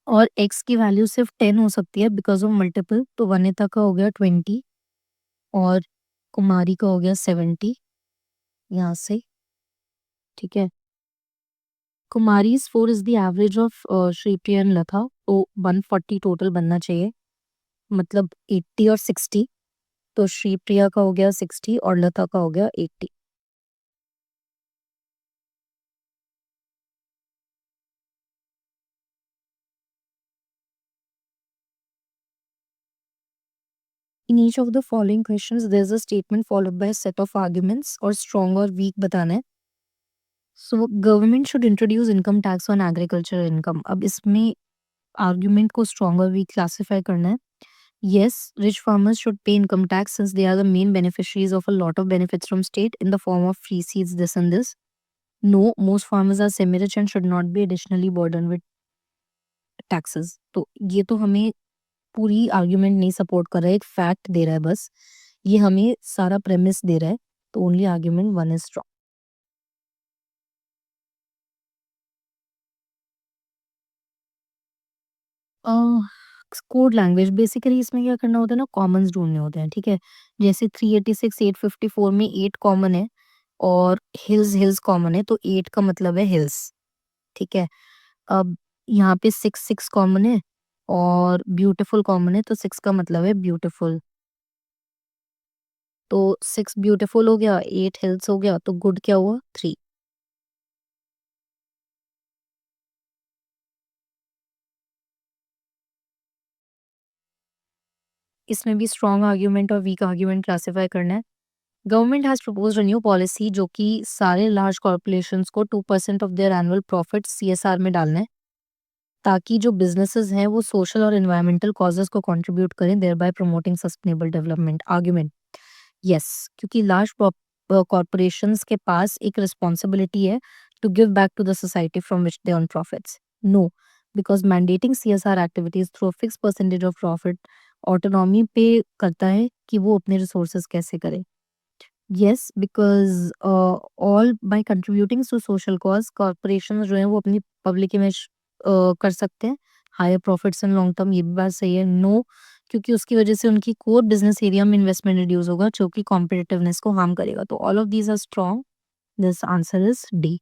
और x की वैल्यू सिर्फ 10 हो सकती है बिकॉज ऑफ मल्टीपल। तो वनिता का हो गया 20 और कुमारी का हो गया 70 यहाँ से। ठीक है, Kumari's 4 is the average of Sripriya and Lata, तो 140 टोटल बनना चाहिए, मतलब 80 और 60। तो श्रीप्रिया का हो गया 60 और लता का हो गया 80। In each of the following questions there is a statement followed by a set of arguments और स्ट्रॉन्ग और वीक बताना है। So government should introduce income tax on agriculture income. अब इसमें आर्गुमेंट को स्ट्रॉन्ग और वीक क्लासिफाई करना है। Yes, rich farmers should pay income tax since they are the main beneficiaries of a lot of benefits from state in the form of free seeds, this and this. No, most farmers are semi-rich and should not be additionally burdened with taxes. तो ये तो हमें पूरी argument नहीं support कर रहा है, एक फैक्ट दे रहा है बस। ये हमें सारा प्रेमिस दे रहा है, तो only argument 1 is strong. A, code language basically इसमें क्या करना होता है ना, कॉमन्स ढूँढने होते हैं, ठीक है? जैसे 386, 854 में 8 कॉमन है और हिल्स, हिल्स कॉमन है, तो 8 का मतलब है हिल्स, ठीक है? अब यहाँ पे 6, 6 कॉमन है और ब्यूटीफुल कॉमन है, तो 6 का मतलब है ब्यूटीफुल। तो 6 ब्यूटीफुल हो गया, 8 हिल्स हो गया, तो गुड क्या हुआ? 3। इसमें भी स्ट्रॉन्ग आर्ग्यूमेंट और वीक आर्ग्यूमेंट क्लासिफाई करना है। Government has proposed a new policy जो कि सारे लार्ज कॉर्पोरेशंस को 2% of their annual profit CSR में डालना है, ताकि जो बिज़नेसेस हैं वो सोशल और एनवायरमेंटल कॉजेज़ को कंट्रीब्यूट करें, thereby promoting sustainable development. Argument, yes, क्योंकि लार्ज कॉर्पोरेशंस के पास एक रिस्पॉन्सिबिलिटी है to give back to the society from which they earn profits. No, because mandating CSR activities through a fixed percentage of profit autonomy पे करता है कि वो अपने रिसोर्सेज़ कैसे करे। Yes, because all by contributing to social cause corporations जो हैं वो अपनी पब्लिक इमेज कर सकते हैं, higher profits in long term, ये भी बात सही है। नो, क्योंकि उसकी वजह से उनकी कोर बिजनेस एरिया में इन्वेस्टमेंट रिड्यूस होगा जो कि कॉम्पिटिटिवनेस को हार्म करेगा। तो all of these are strong, this answer is D.